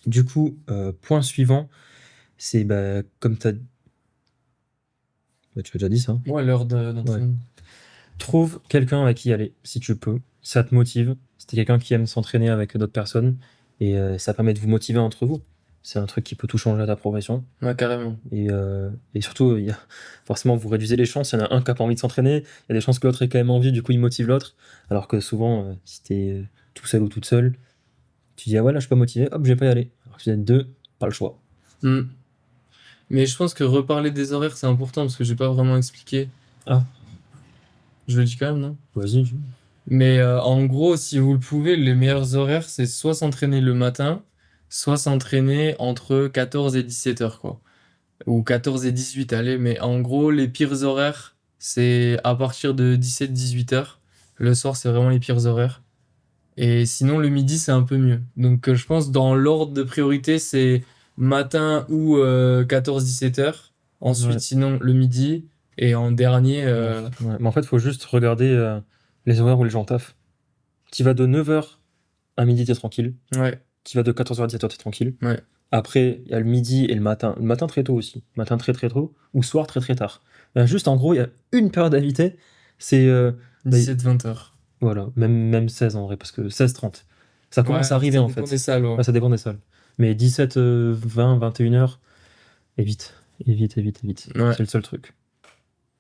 Du coup, point suivant, c'est bah, comme tu as... Bah, tu as déjà dit ça. Ouais, d'entraînement. Trouve quelqu'un avec qui aller, si tu peux. Ça te motive. Si t'es quelqu'un qui aime s'entraîner avec d'autres personnes, et ça permet de vous motiver entre vous. C'est un truc qui peut tout changer à ta progression. Ouais, carrément. Et surtout, forcément, vous réduisez les chances. Il y en a un qui n'a pas envie de s'entraîner, il y a des chances que l'autre ait quand même envie, du coup, il motive l'autre. Alors que souvent, si t'es tout seul ou toute seule, tu dis, ah ouais, là, je suis pas motivé, hop, je vais pas y aller. Alors que si vous êtes deux, pas le choix. Mm. Mais je pense que reparler des horaires, c'est important parce que j'ai pas vraiment expliqué. Ah, Je le dis quand même, non? vas-y. Mais en gros, si vous le pouvez, les meilleurs horaires, c'est soit s'entraîner le matin, soit s'entraîner entre 14 et 17 heures, quoi. Ou 14 et 18, allez. Mais en gros, les pires horaires, c'est à partir de 17-18 heures. Le soir, c'est vraiment les pires horaires. Et sinon, le midi, c'est un peu mieux. Donc, je pense dans l'ordre de priorité, c'est matin ou 14-17 heures. Ensuite, Ouais. sinon, le midi. Et en dernier, Ouais. Mais en fait, il faut juste regarder les horaires où les gens taffent. Tu vas de 9h à midi, t'es tranquille. ouais, Tu vas de 14h à 17h, t'es tranquille. ouais. Après, il y a le midi et le matin. Le matin très tôt aussi. Le matin très très tôt. Ou soir très très tard. Juste en gros, il y a une période à éviter. C'est. Bah, 17-20 heures. voilà, même 16 en vrai, parce que 16-30. Ça commence à Ouais, arriver ça en dépend fait. des salles, ouais. Ouais, ça dépend des salles. Mais 17, 20, 21h, évite. Évite, évite, évite. Ouais. C'est le seul truc.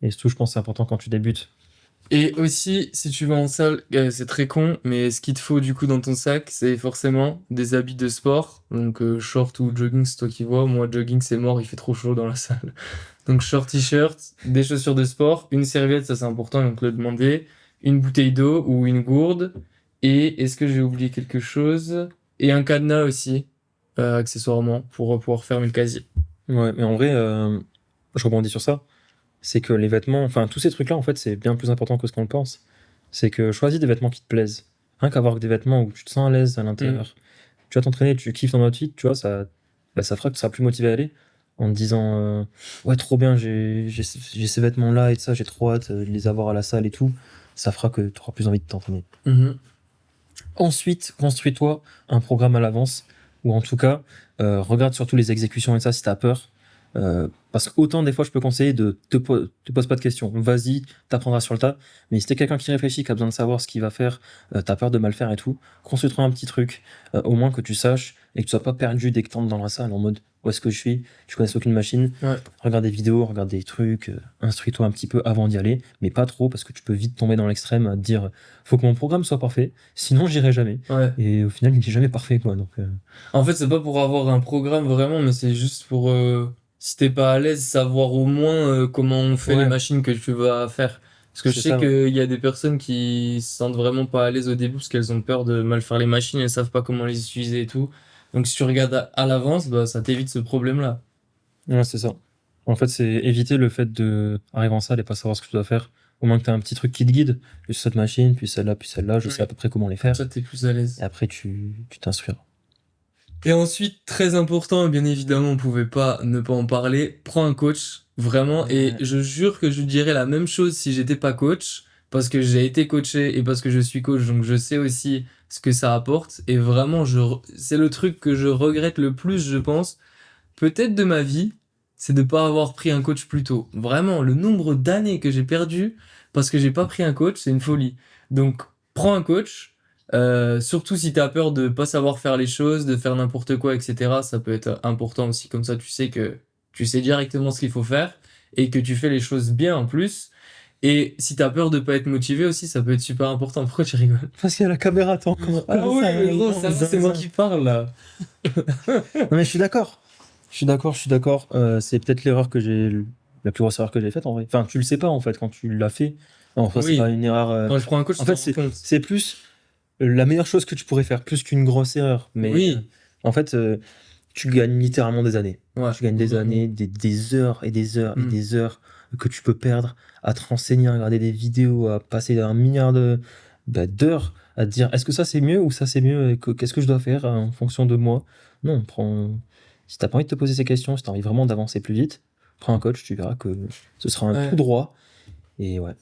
Et surtout, je pense que c'est important quand tu débutes. Et aussi, si tu vas en salle, c'est très con, mais ce qu'il te faut du coup dans ton sac, c'est forcément des habits de sport. Donc short ou jogging, c'est toi qui vois. Moi, jogging, c'est mort, il fait trop chaud dans la salle. Donc short t-shirt, des chaussures de sport, une serviette, ça c'est important, donc le demander, une bouteille d'eau ou une gourde. Et est-ce que j'ai oublié quelque chose? Et un cadenas aussi, accessoirement, pour pouvoir fermer le casier. Ouais, mais en vrai, je rebondis sur ça. C'est que les vêtements, enfin, tous ces trucs-là, en fait, c'est bien plus important que ce qu'on le pense. C'est que choisis des vêtements qui te plaisent. Rien qu'avoir des vêtements où tu te sens à l'aise à l'intérieur. Tu vas t'entraîner, tu kiffes ton outfit, tu vois, ça fera que tu seras plus motivé à aller en te disant ouais, trop bien, j'ai ces vêtements-là et ça, j'ai trop hâte de les avoir à la salle et tout. Ça fera que tu auras plus envie de t'entraîner. Mhm. Ensuite, construis-toi un programme à l'avance, ou en tout cas, regarde surtout les exécutions et ça si t'as peur. Parce qu'autant des fois je peux conseiller de te pose pas de questions, vas-y, t'apprendras sur le tas. Mais si t'es quelqu'un qui réfléchit, qui a besoin de savoir ce qu'il va faire, t'as peur de mal faire et tout, construis-toi un petit truc, au moins que tu saches et que tu sois pas perdu dès que t'entres dans la salle en mode où est-ce que je suis, tu connais aucune machine, Ouais. regarde des vidéos, regarde des trucs, instruis-toi un petit peu avant d'y aller, mais pas trop parce que tu peux vite tomber dans l'extrême à te dire faut que mon programme soit parfait, sinon j'irai jamais. Ouais. Et au final, il n'est jamais parfait, quoi. Donc, En fait, c'est pas pour avoir un programme vraiment, mais c'est juste pour, si t'es pas à l'aise, savoir au moins comment on fait les Ouais. machines que tu vas faire. Parce que je C'est sais ça, ouais. qu'il y a des personnes qui se sentent vraiment pas à l'aise au début parce qu'elles ont peur de mal faire les machines, elles savent pas comment les utiliser et tout. Donc si tu regardes à l'avance, bah, ça t'évite ce problème-là. Ouais, c'est ça. En fait, c'est éviter le fait de arriver en salle et pas savoir ce que tu dois faire. Au moins que tu as un petit truc qui te guide. Juste cette machine, puis celle-là, je sais à Oui. peu près comment les Comme faire. ça, t'es plus à Et l'aise. après, tu t'instruiras. Et ensuite, très important, bien évidemment, on pouvait pas ne pas en parler, prends un coach, vraiment, et Ouais. je jure que je dirais la même chose si j'étais pas coach, parce que j'ai été coaché et parce que je suis coach, donc je sais aussi ce que ça apporte, et vraiment, c'est le truc que je regrette le plus, je pense, peut-être de ma vie, c'est de pas avoir pris un coach plus tôt. Vraiment, le nombre d'années que j'ai perdu parce que j'ai pas pris un coach, c'est une folie. Donc, prends un coach. Surtout si t'as peur de pas savoir faire les choses, de faire n'importe quoi, etc. Ça peut être important aussi. Comme ça, tu sais que tu sais directement ce qu'il faut faire et que tu fais les choses bien en plus. Et si t'as peur de pas être motivé aussi, ça peut être super important. Pourquoi tu rigoles? Parce qu'il y a la caméra, t'es encore Ah comme oui, ça. mais gros, ça va, c'est moi qui parle là. Non, mais je suis d'accord. Je suis d'accord. C'est peut-être la plus grosse erreur que j'ai faite en vrai. Enfin, tu le sais pas en fait quand tu l'as fait. Non, enfin, c'est pas Oui, une erreur. quand je prends un coach, En je fait, t'en rends compte. c'est plus la meilleure chose que tu pourrais faire, plus qu'une grosse erreur. Mais Oui, en fait, tu gagnes littéralement des années. ouais, Tu gagnes des vraiment. années, des heures et des heures et Hmm. des heures que tu peux perdre à te renseigner, à regarder des vidéos, à passer un milliard d'heures à te dire est-ce que ça c'est mieux ou ça c'est mieux et qu'est-ce que je dois faire en fonction de moi. Non, si t'as pas envie de te poser ces questions, si t'as envie vraiment d'avancer plus vite, prends un coach, tu verras que ce sera un tout Ouais. droit. Et ouais.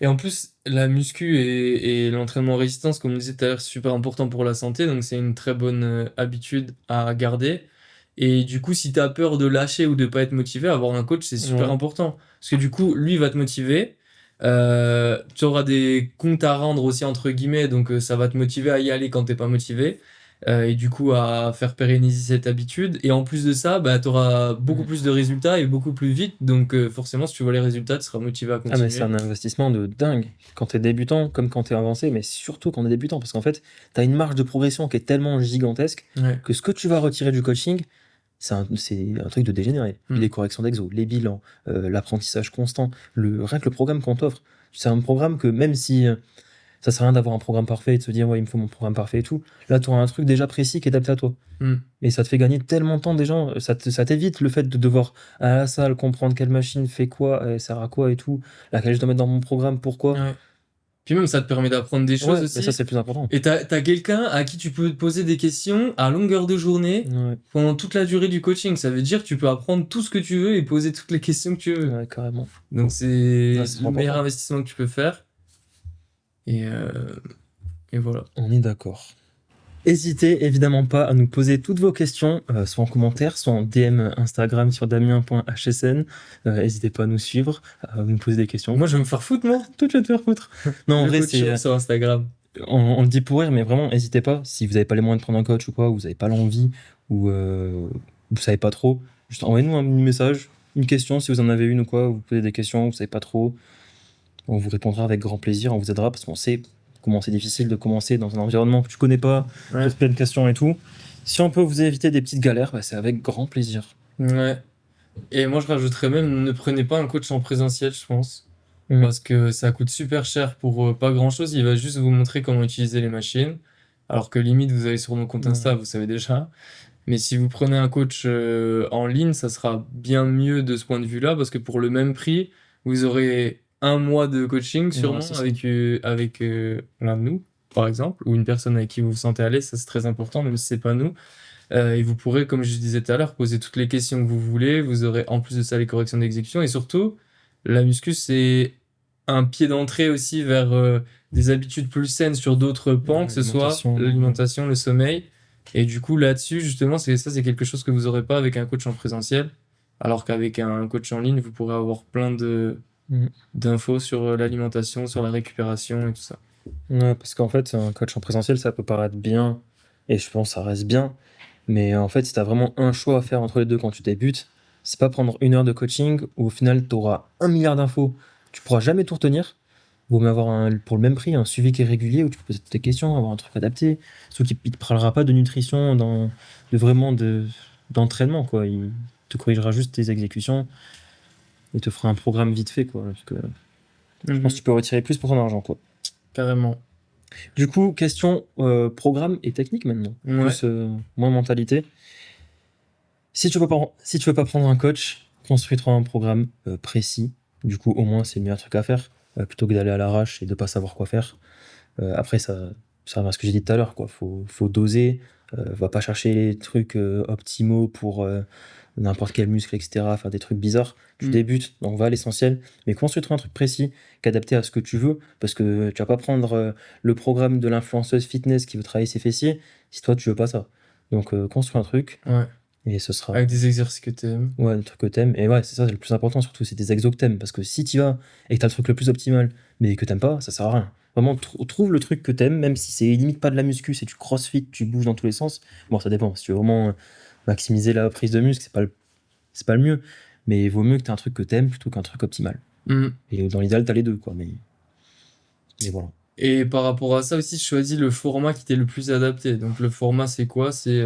Et en plus, la muscu et l'entraînement en résistance, comme on disait tout à l'heure, c'est super important pour la santé, donc c'est une très bonne habitude à garder. Et du coup, si t'as peur de lâcher ou de pas être motivé, avoir un coach, c'est super Ouais. important. Parce que du coup, lui va te motiver. Tu auras des comptes à rendre aussi, entre guillemets, donc ça va te motiver à y aller quand t'es pas motivé. Et du coup, à faire pérenniser cette habitude. Et en plus de ça, bah, tu auras beaucoup plus de résultats et beaucoup plus vite. Donc forcément, si tu vois les résultats, tu seras motivé à Ah mais c'est continuer. un investissement de dingue quand t'es débutant comme quand t'es avancé, mais surtout quand t'es débutant parce qu'en fait t'as une marge de progression qui est tellement gigantesque Ouais. que ce que tu vas retirer du coaching, c'est un truc de dégénéré. Hmm. Les corrections d'exo, les bilans, l'apprentissage constant, rien que le programme qu'on t'offre. C'est un programme que même si ça sert à rien d'avoir un programme parfait et de se dire ouais il me faut mon programme parfait et tout, là tu auras un truc déjà précis qui est adapté à toi. Hmm. Et ça te fait gagner tellement de temps déjà, ça t'évite le fait de devoir à la salle comprendre quelle machine fait quoi, elle sert à quoi et tout, laquelle je dois mettre dans mon programme, pourquoi. Ouais. Puis même, ça te permet d'apprendre des choses Ouais, mais ça aussi. c'est le plus important. Et t'as quelqu'un à qui tu peux te poser des questions à longueur de journée Ouais, pendant toute la durée du coaching. Ça veut dire que tu peux apprendre tout ce que tu veux et poser toutes les questions que tu veux. ouais, carrément. Donc c'est Ouais, c'est le trop meilleur important. investissement que tu peux faire. Et, euh, et voilà. On est d'accord. N'hésitez évidemment pas à nous poser toutes vos questions, soit en commentaire, soit en DM Instagram sur damien.hsn. N'hésitez pas à nous suivre, à nous poser des questions. Moi, je vais me faire foutre, moi. Toi, tu vas te faire foutre. Non, en Le vrai, coach sur Instagram. on le dit pour rire, mais vraiment, n'hésitez pas. Si vous n'avez pas les moyens de prendre un coach ou quoi, ou vous n'avez pas l'envie, ou vous savez pas trop, juste envoyez-nous un message, une question, si vous en avez une ou quoi, vous posez des questions, vous savez pas trop. On vous répondra avec grand plaisir, on vous aidera parce qu'on sait comment c'est difficile de commencer dans un environnement que tu connais pas, Ouais. de plein de questions et tout. Si on peut vous éviter des petites galères, bah, c'est avec grand plaisir. Ouais. Et moi, je rajouterais même, ne prenez pas un coach en présentiel, je pense. Mhm. Parce que ça coûte super cher pour pas grand-chose. Il va juste vous montrer comment utiliser les machines. Alors que limite, vous allez sur mon compte Insta, vous savez déjà. Mais si vous prenez un coach en ligne, ça sera bien mieux de ce point de vue-là. Parce que pour le même prix, vous aurez un mois de coaching sûrement c'est ça. avec l'un de nous, par exemple. Ou une personne avec qui vous vous sentez à l'aise. Ça, c'est très important, même si c'est pas nous. Et vous pourrez, comme je disais tout à l'heure, poser toutes les questions que vous voulez. Vous aurez en plus de ça les corrections d'exécution. Et surtout, la muscu, c'est un pied d'entrée aussi vers des habitudes plus saines sur d'autres pans, que ce soit l'alimentation, le sommeil. Et du coup, là-dessus, justement, c'est quelque chose que vous n'aurez pas avec un coach en présentiel. Alors qu'avec un coach en ligne, vous pourrez avoir plein d'infos sur l'alimentation, sur la récupération et tout ça. Ouais, parce qu'en fait, un coach en présentiel, ça peut paraître bien, et je pense que ça reste bien, mais en fait, si tu as vraiment un choix à faire entre les deux quand tu débutes, c'est pas prendre 1 heure de coaching où au final, tu auras 1 milliard d'infos, tu pourras jamais tout retenir. Vaut mieux avoir pour le même prix un suivi qui est régulier où tu peux poser toutes tes questions, avoir un truc adapté, sauf qu'il ne te parlera pas de nutrition, d'entraînement, quoi. Il te corrigera juste tes exécutions et te fera un programme vite fait, quoi. Parce que je pense que tu peux retirer plus pour ton argent, quoi. Carrément. Du coup, question programme et technique maintenant, Ouais. plus moins mentalité. Si tu veux pas prendre un coach, construis-toi un programme précis. Du coup, au moins, c'est le meilleur truc à faire, plutôt que d'aller à l'arrache et de pas savoir quoi faire. Après, ça revient à ce que j'ai dit tout à l'heure, quoi. Faut doser. Va pas chercher les trucs optimaux pour n'importe quel muscle, etc. Faire des trucs bizarres. Tu débutes, donc va à l'essentiel. Mais construis-toi un truc précis, qu'adapté à ce que tu veux. Parce que tu vas pas prendre le programme de l'influenceuse fitness qui veut travailler ses fessiers si toi, tu veux pas ça. Donc, construis un truc. Ouais. Et ce sera. Avec des exercices que t'aimes. Ouais, des trucs que t'aimes. Et ouais, c'est ça, c'est le plus important surtout, c'est des exos que t'aimes. Parce que si tu vas et que t'as le truc le plus optimal, mais que t'aimes pas, ça sert à rien. Vraiment, trouve le truc que t'aimes, même si c'est limite pas de la muscu, c'est du crossfit, tu bouges dans tous les sens. Bon, ça dépend. Si tu veux vraiment maximiser la prise de muscle, c'est pas le mieux. Mais il vaut mieux que t'aies un truc que t'aimes plutôt qu'un truc optimal. Et dans l'idéal, t'as les deux, quoi. Mais voilà. Et par rapport à ça aussi, je choisis le format qui t'est le plus adapté. Donc le format, c'est quoi? C'est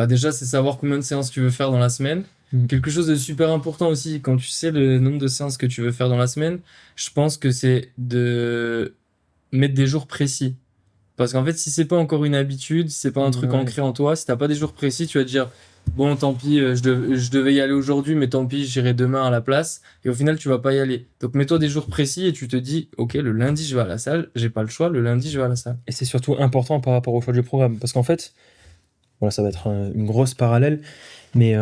déjà, c'est savoir combien de séances tu veux faire dans la semaine. Quelque chose de super important aussi, quand tu sais le nombre de séances que tu veux faire dans la semaine, je pense que c'est de mettre des jours précis. Parce qu'en fait, si c'est pas encore une habitude, si c'est pas un truc ancré en toi, si t'as pas des jours précis, tu vas te dire, bon, tant pis, je devais y aller aujourd'hui, mais tant pis, j'irai demain à la place. Et au final, tu vas pas y aller. Donc, mets-toi des jours précis et tu te dis, ok, le lundi, je vais à la salle, j'ai pas le choix, le lundi, je vais à la salle. Et c'est surtout important par rapport au choix du programme. Parce qu'en fait, voilà, ça va être une grosse parallèle, mais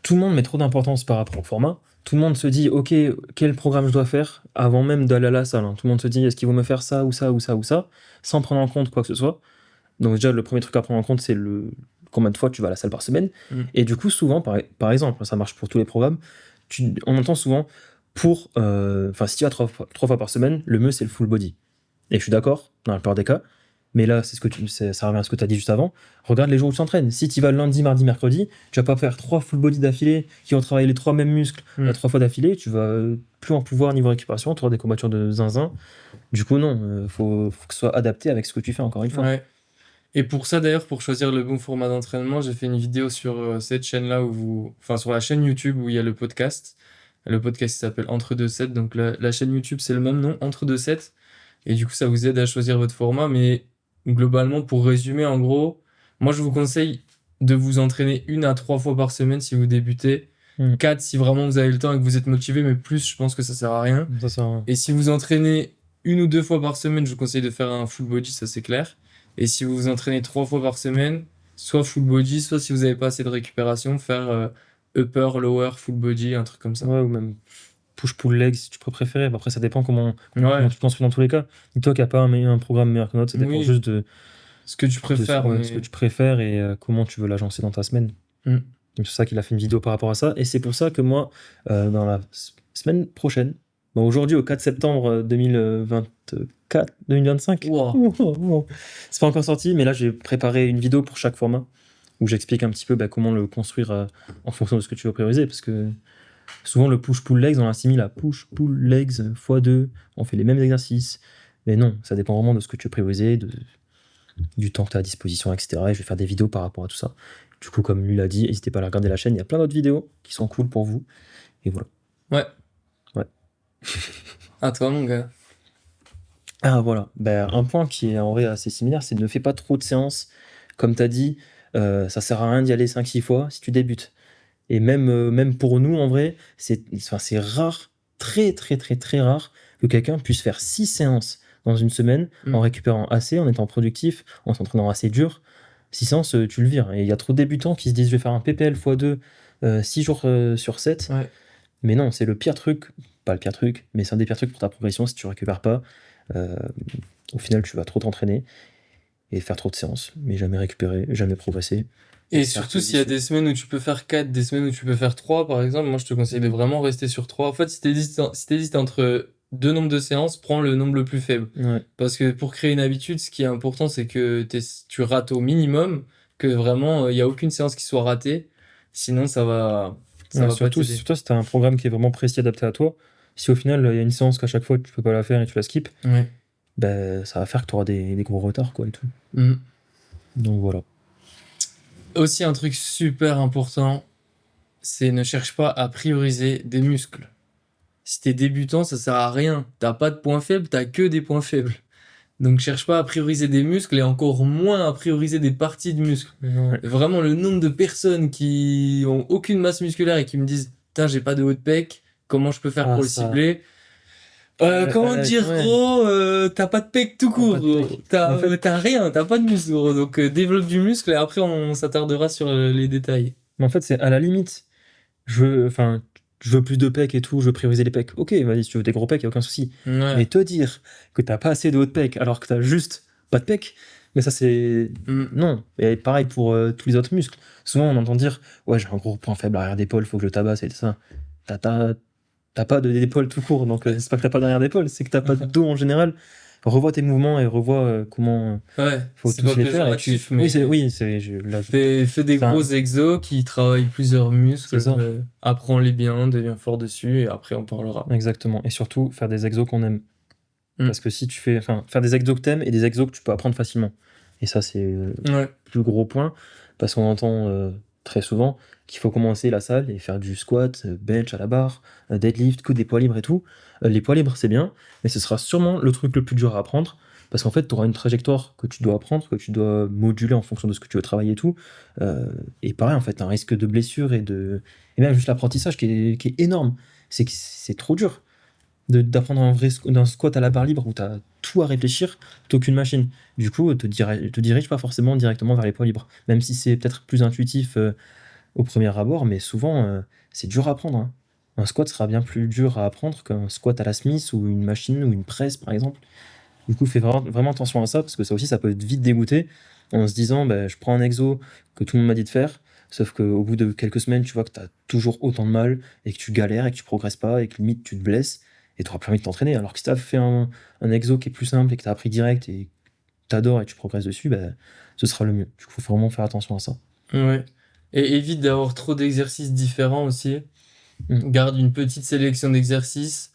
tout le monde met trop d'importance par rapport au format. Tout le monde se dit, ok, quel programme je dois faire avant même d'aller à la salle. Tout le monde se dit, est-ce qu'ils vont me faire ça ou ça ou ça ou ça, sans prendre en compte quoi que ce soit. Donc déjà, le premier truc à prendre en compte, c'est combien de fois tu vas à la salle par semaine. Et du coup, souvent, par exemple, ça marche pour tous les programmes, on entend souvent, si tu vas 3 fois par semaine, le mieux, c'est le full body. Et je suis d'accord, dans la plupart des cas. Mais là, ça revient à ce que tu as dit juste avant. Regarde les jours où tu t'entraînes. Si tu vas lundi, mardi, mercredi, tu vas pas faire 3 full body d'affilée qui vont travailler les 3 mêmes muscles 3 fois d'affilée. Tu vas plus en pouvoir niveau récupération. Tu auras des combattures de zinzin. Du coup, non, faut que ce soit adapté avec ce que tu fais, encore une fois. Ouais. Et pour ça, d'ailleurs, pour choisir le bon format d'entraînement, j'ai fait une vidéo sur cette chaîne-là, sur la chaîne YouTube où il y a le podcast. Le podcast s'appelle Entre deux sets. Donc la chaîne YouTube, c'est le même nom, Entre deux sets. Et du coup, ça vous aide à choisir votre format. Mais globalement, pour résumer, en gros, moi, je vous conseille de vous entraîner 1 à 3 fois par semaine si vous débutez. 4 si vraiment vous avez le temps et que vous êtes motivé, mais plus, je pense que ça sert à rien. Ça sert à rien. Et si vous entraînez 1 ou 2 fois par semaine, je vous conseille de faire un full body, ça c'est clair. Et si vous vous entraînez 3 fois par semaine, soit full body, soit si vous n'avez pas assez de récupération, faire upper, lower, full body, un truc comme ça. Ouais, ou même push-pull legs si tu peux préférer. Après, ça dépend comment tu construis dans tous les cas. Dis-toi qu'il n'y a pas un programme meilleur que l'autre, ça dépend juste de ce que tu préfères. Ce que tu préfères et comment tu veux l'agencer dans ta semaine. C'est pour ça qu'il a fait une vidéo par rapport à ça. Et c'est pour ça que moi, dans la semaine prochaine, aujourd'hui au 4 septembre 2025, Wow. c'est pas encore sorti, mais là j'ai préparé une vidéo pour chaque format où j'explique un petit peu comment le construire en fonction de ce que tu veux prioriser. Parce que souvent le push-pull legs, on l'assimile à push-pull legs x2, on fait les mêmes exercices. Mais non, ça dépend vraiment de ce que tu veux prioriser, du temps que tu as à disposition, etc. Et je vais faire des vidéos par rapport à tout ça. Du coup, comme lui l'a dit, n'hésitez pas à aller regarder la chaîne, il y a plein d'autres vidéos qui sont cool pour vous. Et voilà. Ouais. À toi, mon gars. Ah, voilà. Un point qui est en vrai assez similaire, c'est ne fais pas trop de séances. Comme tu as dit, ça sert à rien d'y aller 5-6 fois si tu débutes. Et même pour nous, en vrai, c'est rare, très très très très rare, que quelqu'un puisse faire 6 séances dans une semaine en récupérant assez, en étant productif, en s'entraînant assez dur. 6 séances, tu le vires. Et il y a trop de débutants qui se disent je vais faire un PPL x2 6 jours sur 7. Ouais. Mais non, c'est le pire truc, pas le pire truc, mais c'est un des pires trucs pour ta progression si tu récupères pas. Au final, tu vas trop t'entraîner et faire trop de séances, mais jamais récupérer, jamais progresser. Et Faire surtout, que s'il y a vicieux. des semaines où tu peux faire 4, des semaines où tu peux faire 3, par exemple, moi je te conseille de vraiment rester sur 3. En fait, si t'hésites entre deux nombres de séances, prends le nombre le plus faible. Ouais. Parce que pour créer une habitude, ce qui est important, c'est que tu rates au minimum, que vraiment, il n'y a aucune séance qui soit ratée. Sinon, ça Ouais, va pas surtout, t'aider. surtout si t'as un programme qui est vraiment précis adapté à toi, si au final il y a une séance qu'à chaque fois tu peux pas la faire et tu la skip, Ouais. ben, ça va faire que tu auras des gros retards quoi et tout. Mm. Donc voilà. Aussi, un truc super important, c'est ne cherche pas à prioriser des muscles. Si t'es débutant, ça sert à rien. T'as pas de points faibles, t'as que des points faibles. Donc cherche pas à prioriser des muscles et encore moins à prioriser des parties de muscles. Ouais. Vraiment le nombre de personnes qui ont aucune masse musculaire et qui me disent putain j'ai pas de haut de pec, comment je peux faire Ah pour le ça. cibler? Comment te dire Ouais. gros, t'as pas de pec tout Ah, court, pas de gros. pec. En fait, T'as rien, t'as pas de muscle gros. Donc développe du muscle et après on s'attardera sur les détails. c'est à la limite. Enfin, je veux plus de pecs et tout, je veux prioriser les pecs. Ok, vas-y, si tu veux des gros pecs, y a aucun souci. Ouais. Mais te dire que t'as pas assez de haut de pec alors que t'as juste pas de pec, mais ça c'est. Mm. Non. Et pareil pour tous les autres muscles. Souvent on entend dire, ouais, j'ai un gros point faible arrière d'épaule, faut que je le tabasse et tout ça. T'as, t'as, t'as pas d'épaule tout court, donc c'est pas que t'as pas d'arrière d'épaule, c'est que t'as pas de dos en général. Revois tes mouvements et revois comment Ouais, faut c'est tous pas les faire. Et tu. péjoratif, mais Oui, c'est. fais des C'est un- gros exos qui travaillent plusieurs c'est muscles, ça. apprends-les bien, deviens fort dessus et après on parlera. Exactement. Et surtout, faire des exos qu'on aime. Mm. Parce que si tu fais. Enfin, faire des exos que t'aimes et des exos que tu peux apprendre facilement. Et ça, c'est le Ouais, plus gros point. Parce qu'on entend très souvent qu'il faut commencer la salle et faire du squat, bench à la barre, deadlift, que des poids libres et tout. Les poids libres, c'est bien, mais ce sera sûrement le truc le plus dur à apprendre. Parce qu'en fait, tu auras une trajectoire que tu dois apprendre, que tu dois moduler en fonction de ce que tu veux travailler et tout. Et pareil, en fait, un risque de blessure et même juste l'apprentissage qui est énorme. C'est que c'est trop dur d'apprendre d'un squat à la barre libre où tu as tout à réfléchir, t'as aucune machine. Du coup, te dirige pas forcément directement vers les poids libres. Même si c'est peut-être plus intuitif au premier abord, mais souvent, c'est dur à apprendre, hein. Un squat sera bien plus dur à apprendre qu'un squat à la Smith ou une machine ou une presse, par exemple. Du coup, fais vraiment attention à ça, parce que ça aussi, ça peut être vite dégoûté en se disant, bah, je prends un exo que tout le monde m'a dit de faire, sauf qu'au bout de quelques semaines, tu vois que tu as toujours autant de mal et que tu galères et que tu progresses pas et que limite tu te blesses et tu auras plus envie de t'entraîner. Alors que si tu as fait un exo qui est plus simple et que tu as appris direct et tu adores et tu progresses dessus, bah, ce sera le mieux. Du coup, faut vraiment faire attention à ça. ouais. Et évite d'avoir trop d'exercices différents aussi. Mm. Garde une petite sélection d'exercices.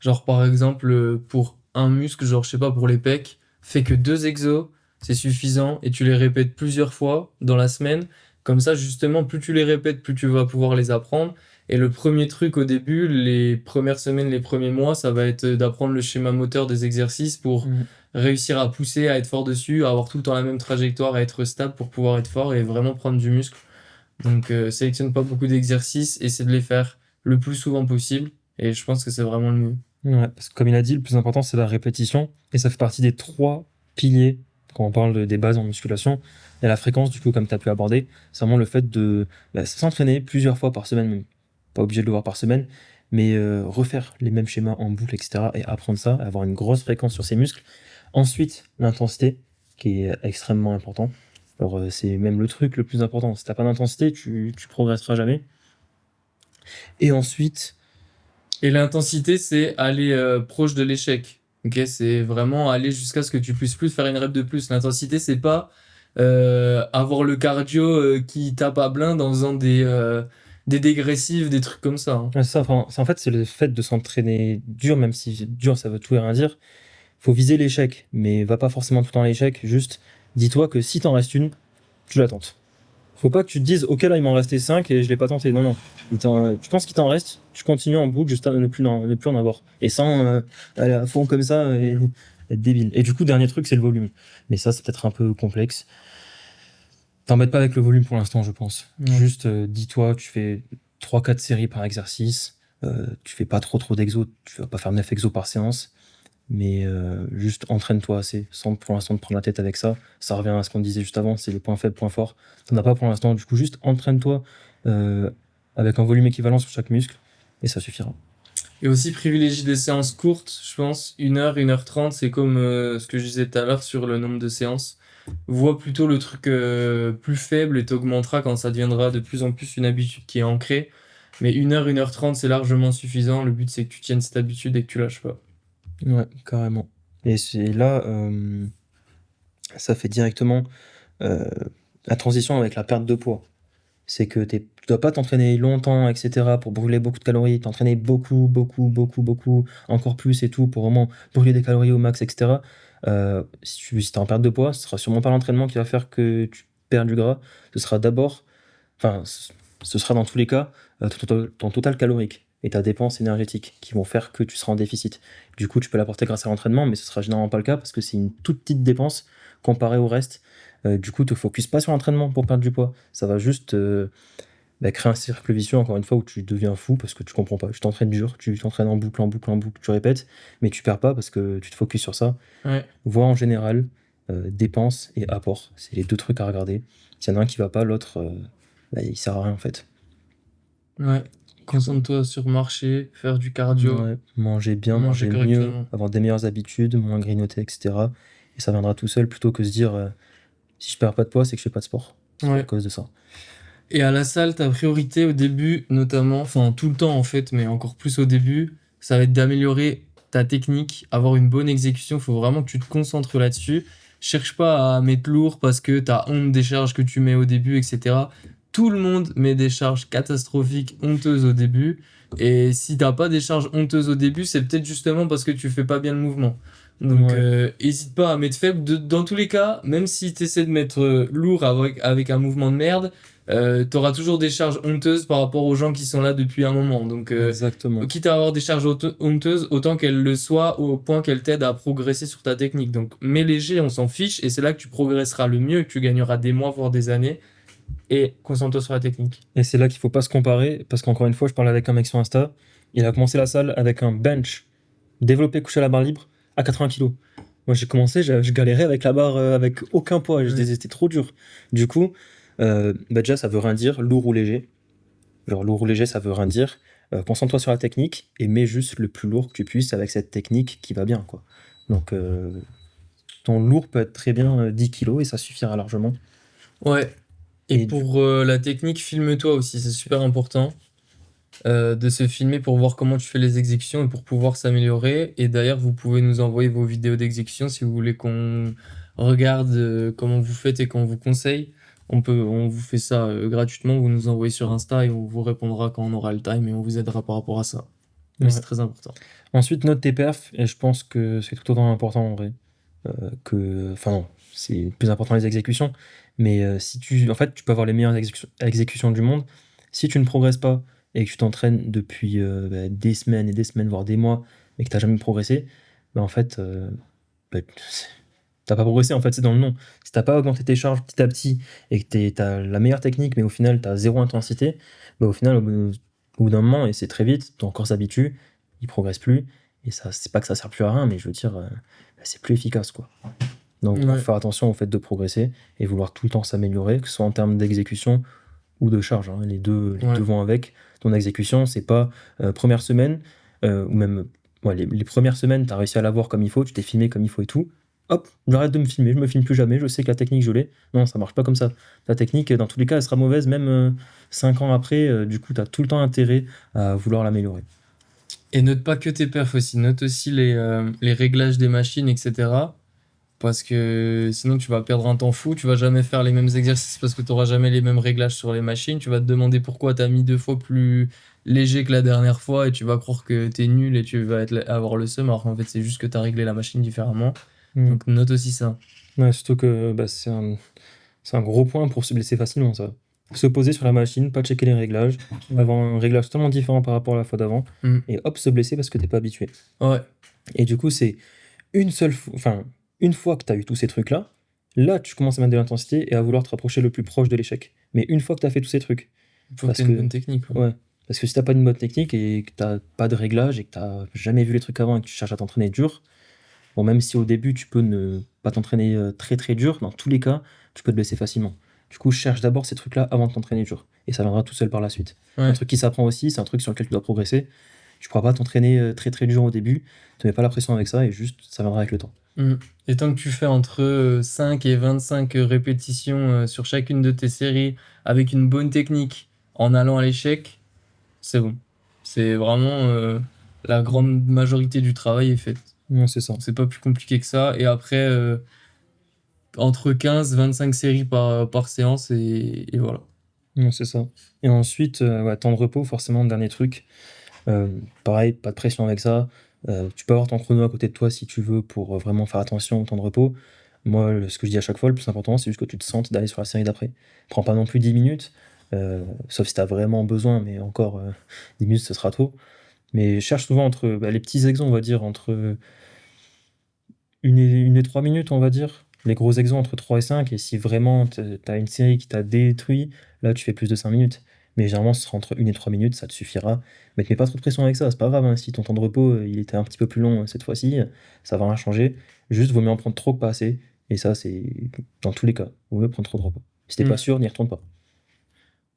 Genre par exemple, pour un muscle, genre je sais pas, pour les pecs, fais que 2 exos, c'est suffisant, et tu les répètes plusieurs fois dans la semaine. Comme ça, justement, plus tu les répètes, plus tu vas pouvoir les apprendre. Et le premier truc au début, les premières semaines, les premiers mois, ça va être d'apprendre le schéma moteur des exercices pour Mm. réussir à pousser, à être fort dessus, à avoir tout le temps la même trajectoire, à être stable pour pouvoir être fort et vraiment prendre du muscle. Donc, sélectionne pas beaucoup d'exercices, essaie de les faire le plus souvent possible. Et je pense que c'est vraiment le mieux. Ouais, parce que comme il a dit, le plus important, c'est la répétition. Et ça fait partie des 3 piliers quand on parle des bases en musculation. Et la fréquence, du coup, comme tu as pu aborder, c'est vraiment le fait de s'entraîner plusieurs fois par semaine, même pas obligé de le voir par semaine, mais refaire les mêmes schémas en boucle, etc. Et apprendre ça, avoir une grosse fréquence sur ses muscles. Ensuite, l'intensité, qui est extrêmement important. Alors, c'est même le truc le plus important. Si t'as pas d'intensité, tu progresseras jamais. Et ensuite, Et l'intensité, c'est aller proche de l'échec. Ok, c'est vraiment aller jusqu'à ce que tu puisses plus faire une rep de plus. L'intensité, c'est pas avoir le cardio qui tape à blind en faisant des dégressifs, des trucs comme ça, hein. ouais, ça, enfin, en fait, c'est le fait de s'entraîner dur, même si dur, ça veut tout et rien dire. Faut viser l'échec, mais va pas forcément tout le temps à l'échec. Juste, dis-toi que si t'en restes une, tu la tentes. Faut pas que tu te dises, ok, là, il m'en restait 5 et je l'ai pas tenté. Non, non. Tu penses qu'il t'en reste, tu continues en boucle jusqu'à ne plus en avoir. Et sans aller à fond comme ça et être débile. Et du coup, dernier truc, c'est le volume. Mais ça, c'est peut-être un peu complexe. T'embêtes pas avec le volume pour l'instant, je pense. Ouais. Juste, dis-toi, tu fais 3-4 séries par exercice. Tu fais pas trop d'exos. Tu vas pas faire 9 exos par séance. Mais juste entraîne-toi assez, sans pour l'instant te prendre la tête avec ça. Ça revient à ce qu'on disait juste avant, c'est les points faibles, points forts. T'en as pas pour l'instant, du coup juste entraîne-toi avec un volume équivalent sur chaque muscle, et ça suffira. Et aussi privilégie des séances courtes, je pense, 1 heure 30, c'est comme ce que je disais tout à l'heure sur le nombre de séances. Vois plutôt le truc plus faible et t'augmenteras quand ça deviendra de plus en plus une habitude qui est ancrée. Mais 1 heure 30, c'est largement suffisant. Le but, c'est que tu tiennes cette habitude et que tu lâches pas. Ouais, carrément. Et c'est là, ça fait directement euh, la transition avec la perte de poids. C'est que tu dois pas t'entraîner longtemps, etc., pour brûler beaucoup de calories, t'entraîner beaucoup, beaucoup, beaucoup, beaucoup, encore plus et tout, pour vraiment brûler des calories au max, etc. Si t'es en perte de poids, ce sera sûrement pas l'entraînement qui va faire que tu perds du gras. Ce sera d'abord, enfin, ce sera dans tous les cas ton total calorique et ta dépense énergétique qui vont faire que tu seras en déficit. Du coup, tu peux l'apporter grâce à l'entraînement, mais ce sera généralement pas le cas parce que c'est une toute petite dépense comparée au reste. Du coup, te focus pas sur l'entraînement pour perdre du poids. Ça va juste créer un cercle vicieux, encore une fois, où tu deviens fou parce que tu comprends pas. Tu t'entraînes dur, tu t'entraînes en boucle, en boucle, en boucle, tu répètes, mais tu perds pas parce que tu te focuses sur ça. Ouais, Vois en général, dépenses et apport. C'est les deux trucs à regarder. S'il y en a un qui va pas, l'autre, il sert à rien en fait. ouais. Du coup, Concentre-toi sur marcher, faire du cardio, ouais, manger bien, manger manger mieux, correctement. avoir des meilleures habitudes, moins grignoter, etc. Et ça viendra tout seul plutôt que se dire si je perds pas de poids, c'est que je fais pas de sport. C'est à Ouais. cause de ça. Et à la salle, ta priorité au début, notamment, enfin tout le temps en fait, mais encore plus au début, ça va être d'améliorer ta technique, avoir une bonne exécution. Il faut vraiment que tu te concentres là-dessus. Cherche pas à mettre lourd parce que tu as honte des charges que tu mets au début, etc. Tout le monde met des charges catastrophiques, honteuses au début. Et si t'as pas des charges honteuses au début, c'est peut-être justement parce que tu fais pas bien le mouvement. Donc, Ouais, hésite pas à mettre faible. Dans tous les cas, même si tu essaies de mettre lourd avec un mouvement de merde, t'auras toujours des charges honteuses par rapport aux gens qui sont là depuis un moment. Donc, exactement. quitte à avoir des charges honteuses, autant qu'elles le soient au point qu'elles t'aident à progresser sur ta technique. Donc, mets léger, on s'en fiche, et c'est là que tu progresseras le mieux, que tu gagneras des mois, voire des années, et concentre-toi sur la technique. Et c'est là qu'il faut pas se comparer, parce qu'encore une fois, je parlais avec un mec sur Insta, il a commencé la salle avec un bench développé couché à la barre libre à 80 kilos. Moi, j'ai commencé, je galérais avec la barre avec aucun poids, Ouais. c'était trop dur. Du coup, déjà, ça veut rien dire, lourd ou léger. Genre, lourd ou léger, ça veut rien dire. Concentre-toi sur la technique et mets juste le plus lourd que tu puisses avec cette technique qui va bien, quoi. Donc, ton lourd peut être très bien 10 kilos et ça suffira largement. Ouais. Et Et du pour la technique, filme-toi aussi, c'est super important de se filmer pour voir comment tu fais les exécutions et pour pouvoir s'améliorer. Et d'ailleurs, vous pouvez nous envoyer vos vidéos d'exécution si vous voulez qu'on regarde comment vous faites et qu'on vous conseille. On vous fait ça gratuitement, vous nous envoyez sur Insta et on vous répondra quand on aura le time et on vous aidera par rapport à ça. Mais ouais. c'est très important. Ensuite, note tes perfs, et je pense que c'est tout autant important en vrai. Enfin non, c'est plus important les exécutions, mais si tu, en fait, tu peux avoir les meilleures exécutions du monde. Si tu ne progresses pas et que tu t'entraînes depuis des semaines et des semaines, voire des mois, mais que tu n'as jamais progressé, en fait, bah, t'as pas progressé, en fait, c'est dans le nom. Si t'as pas augmenté tes charges petit à petit et que t'as la meilleure technique, mais au final, t'as zéro intensité, au final, au bout d'un moment, et c'est très vite, ton corps s'habitue, il progresse plus, et ça, c'est pas que ça sert plus à rien, mais je veux dire, c'est plus efficace, quoi. Donc, faut Ouais, faire attention au fait de progresser et vouloir tout le temps s'améliorer, que ce soit en termes d'exécution ou de charge, hein. Les deux ouais. vont avec. Ton exécution, c'est pas première semaine, ou même ouais, les premières semaines, tu as réussi à l'avoir comme il faut, tu t'es filmé comme il faut et tout. Hop, j'arrête de me filmer, je me filme plus jamais, je sais que la technique, je l'ai. Non, ça marche pas comme ça. Ta technique, dans tous les cas, elle sera mauvaise, même 5 ans après. Du coup, tu as tout le temps intérêt à vouloir l'améliorer. Et note pas que tes perfs aussi, note aussi les réglages des machines, etc. Parce que sinon tu vas perdre un temps fou, tu vas jamais faire les mêmes exercices parce que tu n'auras jamais les mêmes réglages sur les machines. Tu vas te demander pourquoi tu as mis 2 fois plus léger que la dernière fois et tu vas croire que tu es nul et tu vas avoir le seum alors qu'en fait c'est juste que tu as réglé la machine différemment. Hmm. Donc note aussi ça. Ouais, surtout que c'est un gros point pour se blesser facilement, ça. Se poser sur la machine, pas checker les réglages, avoir un réglage totalement différent par rapport à la fois d'avant, Hmm. et hop, se blesser parce que t'es pas habitué. Ouais, Et du coup, c'est une fois que tu as eu tous ces trucs-là, là, tu commences à mettre de l'intensité et à vouloir te rapprocher le plus proche de l'échec. Mais une fois que tu as fait tous ces trucs, il faut que tu parce aies une bonne que, technique. Ouais. ouais, parce que si t'as pas une bonne technique et que t'as pas de réglage et que t'as jamais vu les trucs avant et que tu cherches à t'entraîner dur, bon, même si au début tu peux ne pas t'entraîner très très dur, dans tous les cas, tu peux te blesser facilement. Du coup, cherche d'abord ces trucs-là avant de t'entraîner dur. Et ça viendra tout seul par la suite. Un Ouais. truc qui s'apprend aussi, c'est un truc sur lequel tu dois progresser. Tu pourras pas t'entraîner très très dur au début, te mets pas la pression avec ça et juste ça viendra avec le temps. Et tant que tu fais entre 5 et 25 répétitions sur chacune de tes séries avec une bonne technique en allant à l'échec, c'est bon. C'est vraiment la grande majorité du travail est faite. Ouais, c'est ça. C'est pas plus compliqué que ça. Et après, entre 15 25 séries par séance et voilà. Ouais, c'est ça. Et ensuite, ouais, temps de repos, forcément, dernier truc. Pareil, pas de pression avec ça. Tu peux avoir ton chrono à côté de toi si tu veux pour vraiment faire attention au temps de repos. Moi, ce que je dis à chaque fois, le plus important, c'est juste que tu te sentes d'aller sur la série d'après. Prends pas non plus 10 minutes, sauf si tu as vraiment besoin, mais encore 10 minutes, ce sera trop. Mais cherche souvent entre les petits exos, on va dire, entre 1 et 3 minutes, on va dire. Les gros exos entre 3 et 5. Et si vraiment t'as une série qui t'a détruit, là, tu fais plus de 5 minutes. Mais généralement, ce sera entre 1 et 3 minutes, ça te suffira. Mais te mets pas trop de pression avec ça, c'est pas grave, hein. Si ton temps de repos, il était un petit peu plus long cette fois-ci, ça va rien changer. Juste, vaut mieux en prendre trop que pas assez. Et ça, c'est dans tous les cas. Vaut mieux prendre trop de repos. Si t'es pas sûr, n'y retourne pas.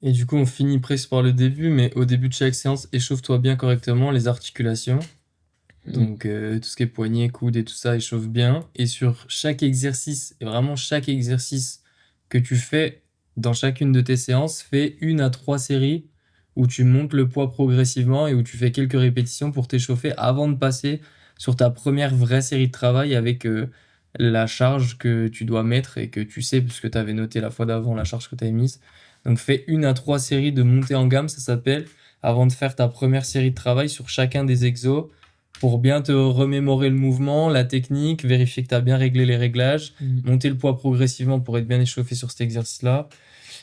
Et du coup, on finit presque par le début, mais au début de chaque séance, échauffe-toi bien correctement les articulations. Donc, tout ce qui est poignet, coude et tout ça, échauffe bien. Et sur chaque exercice, et vraiment chaque exercice que tu fais dans chacune de tes séances, fais 1 à 3 séries où tu montes le poids progressivement et où tu fais quelques répétitions pour t'échauffer avant de passer sur ta première vraie série de travail avec la charge que tu dois mettre et que tu sais, puisque tu avais noté la fois d'avant la charge que tu avais mise. Donc, fais 1 à 3 séries de montée en gamme, ça s'appelle, avant de faire ta première série de travail sur chacun des exos pour bien te remémorer le mouvement, la technique, vérifier que tu as bien réglé les réglages, monter le poids progressivement pour être bien échauffé sur cet exercice-là.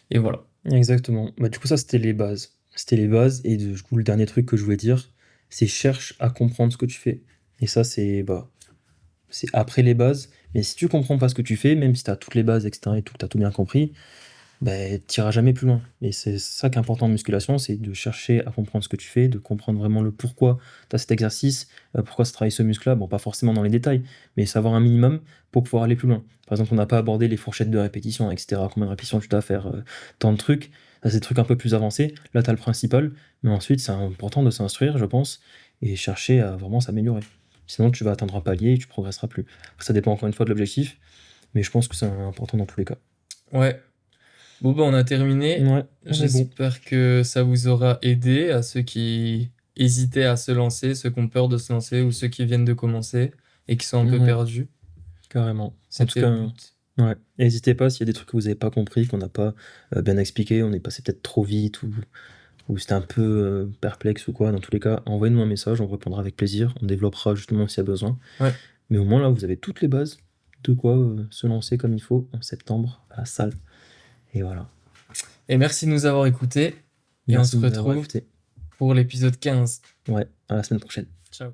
Et voilà. Exactement. Du coup, ça, c'était les bases. C'était les bases. Et du coup, le dernier truc que je voulais dire, c'est cherche à comprendre ce que tu fais. Et ça, c'est après les bases. Mais si tu comprends pas ce que tu fais, même si tu as toutes les bases, etc., et tout, que tu as tout bien compris, tu n'iras jamais plus loin. Et c'est ça qui est important en musculation, c'est de chercher à comprendre ce que tu fais, de comprendre vraiment le pourquoi tu as cet exercice, pourquoi ça travaille ce muscle-là. Bon, pas forcément dans les détails, mais savoir un minimum pour pouvoir aller plus loin. Par exemple, on n'a pas abordé les fourchettes de répétition, etc. Combien de répétitions tu dois faire, tant de trucs. Ça, c'est des trucs un peu plus avancés. Là, tu as le principal, mais ensuite, c'est important de s'instruire, je pense, et chercher à vraiment s'améliorer. Sinon, tu vas atteindre un palier et tu progresseras plus. Ça dépend encore une fois de l'objectif, mais je pense que c'est important dans tous les cas. Ouais. Bon, on a terminé. Ouais, on est bon. J'espère que ça vous aura aidé à ceux qui hésitaient à se lancer, ceux qui ont peur de se lancer ou ceux qui viennent de commencer et qui sont un peu Ouais. perdus. Carrément. En tout C'était cas, le but. ouais. N'hésitez pas s'il y a des trucs que vous n'avez pas compris, qu'on n'a pas bien expliqué, on est passé peut-être trop vite ou c'était un peu perplexe ou quoi. Dans tous les cas, envoyez-nous un message, on répondra avec plaisir. On développera justement s'il y a besoin. Ouais. Mais au moins là, vous avez toutes les bases de quoi se lancer comme il faut en septembre à la salle. Et voilà. Et merci de nous avoir écoutés. Et on Merci se de nous avoir retrouve écoutés. pour l'épisode 15. Ouais, à la semaine prochaine. Ciao.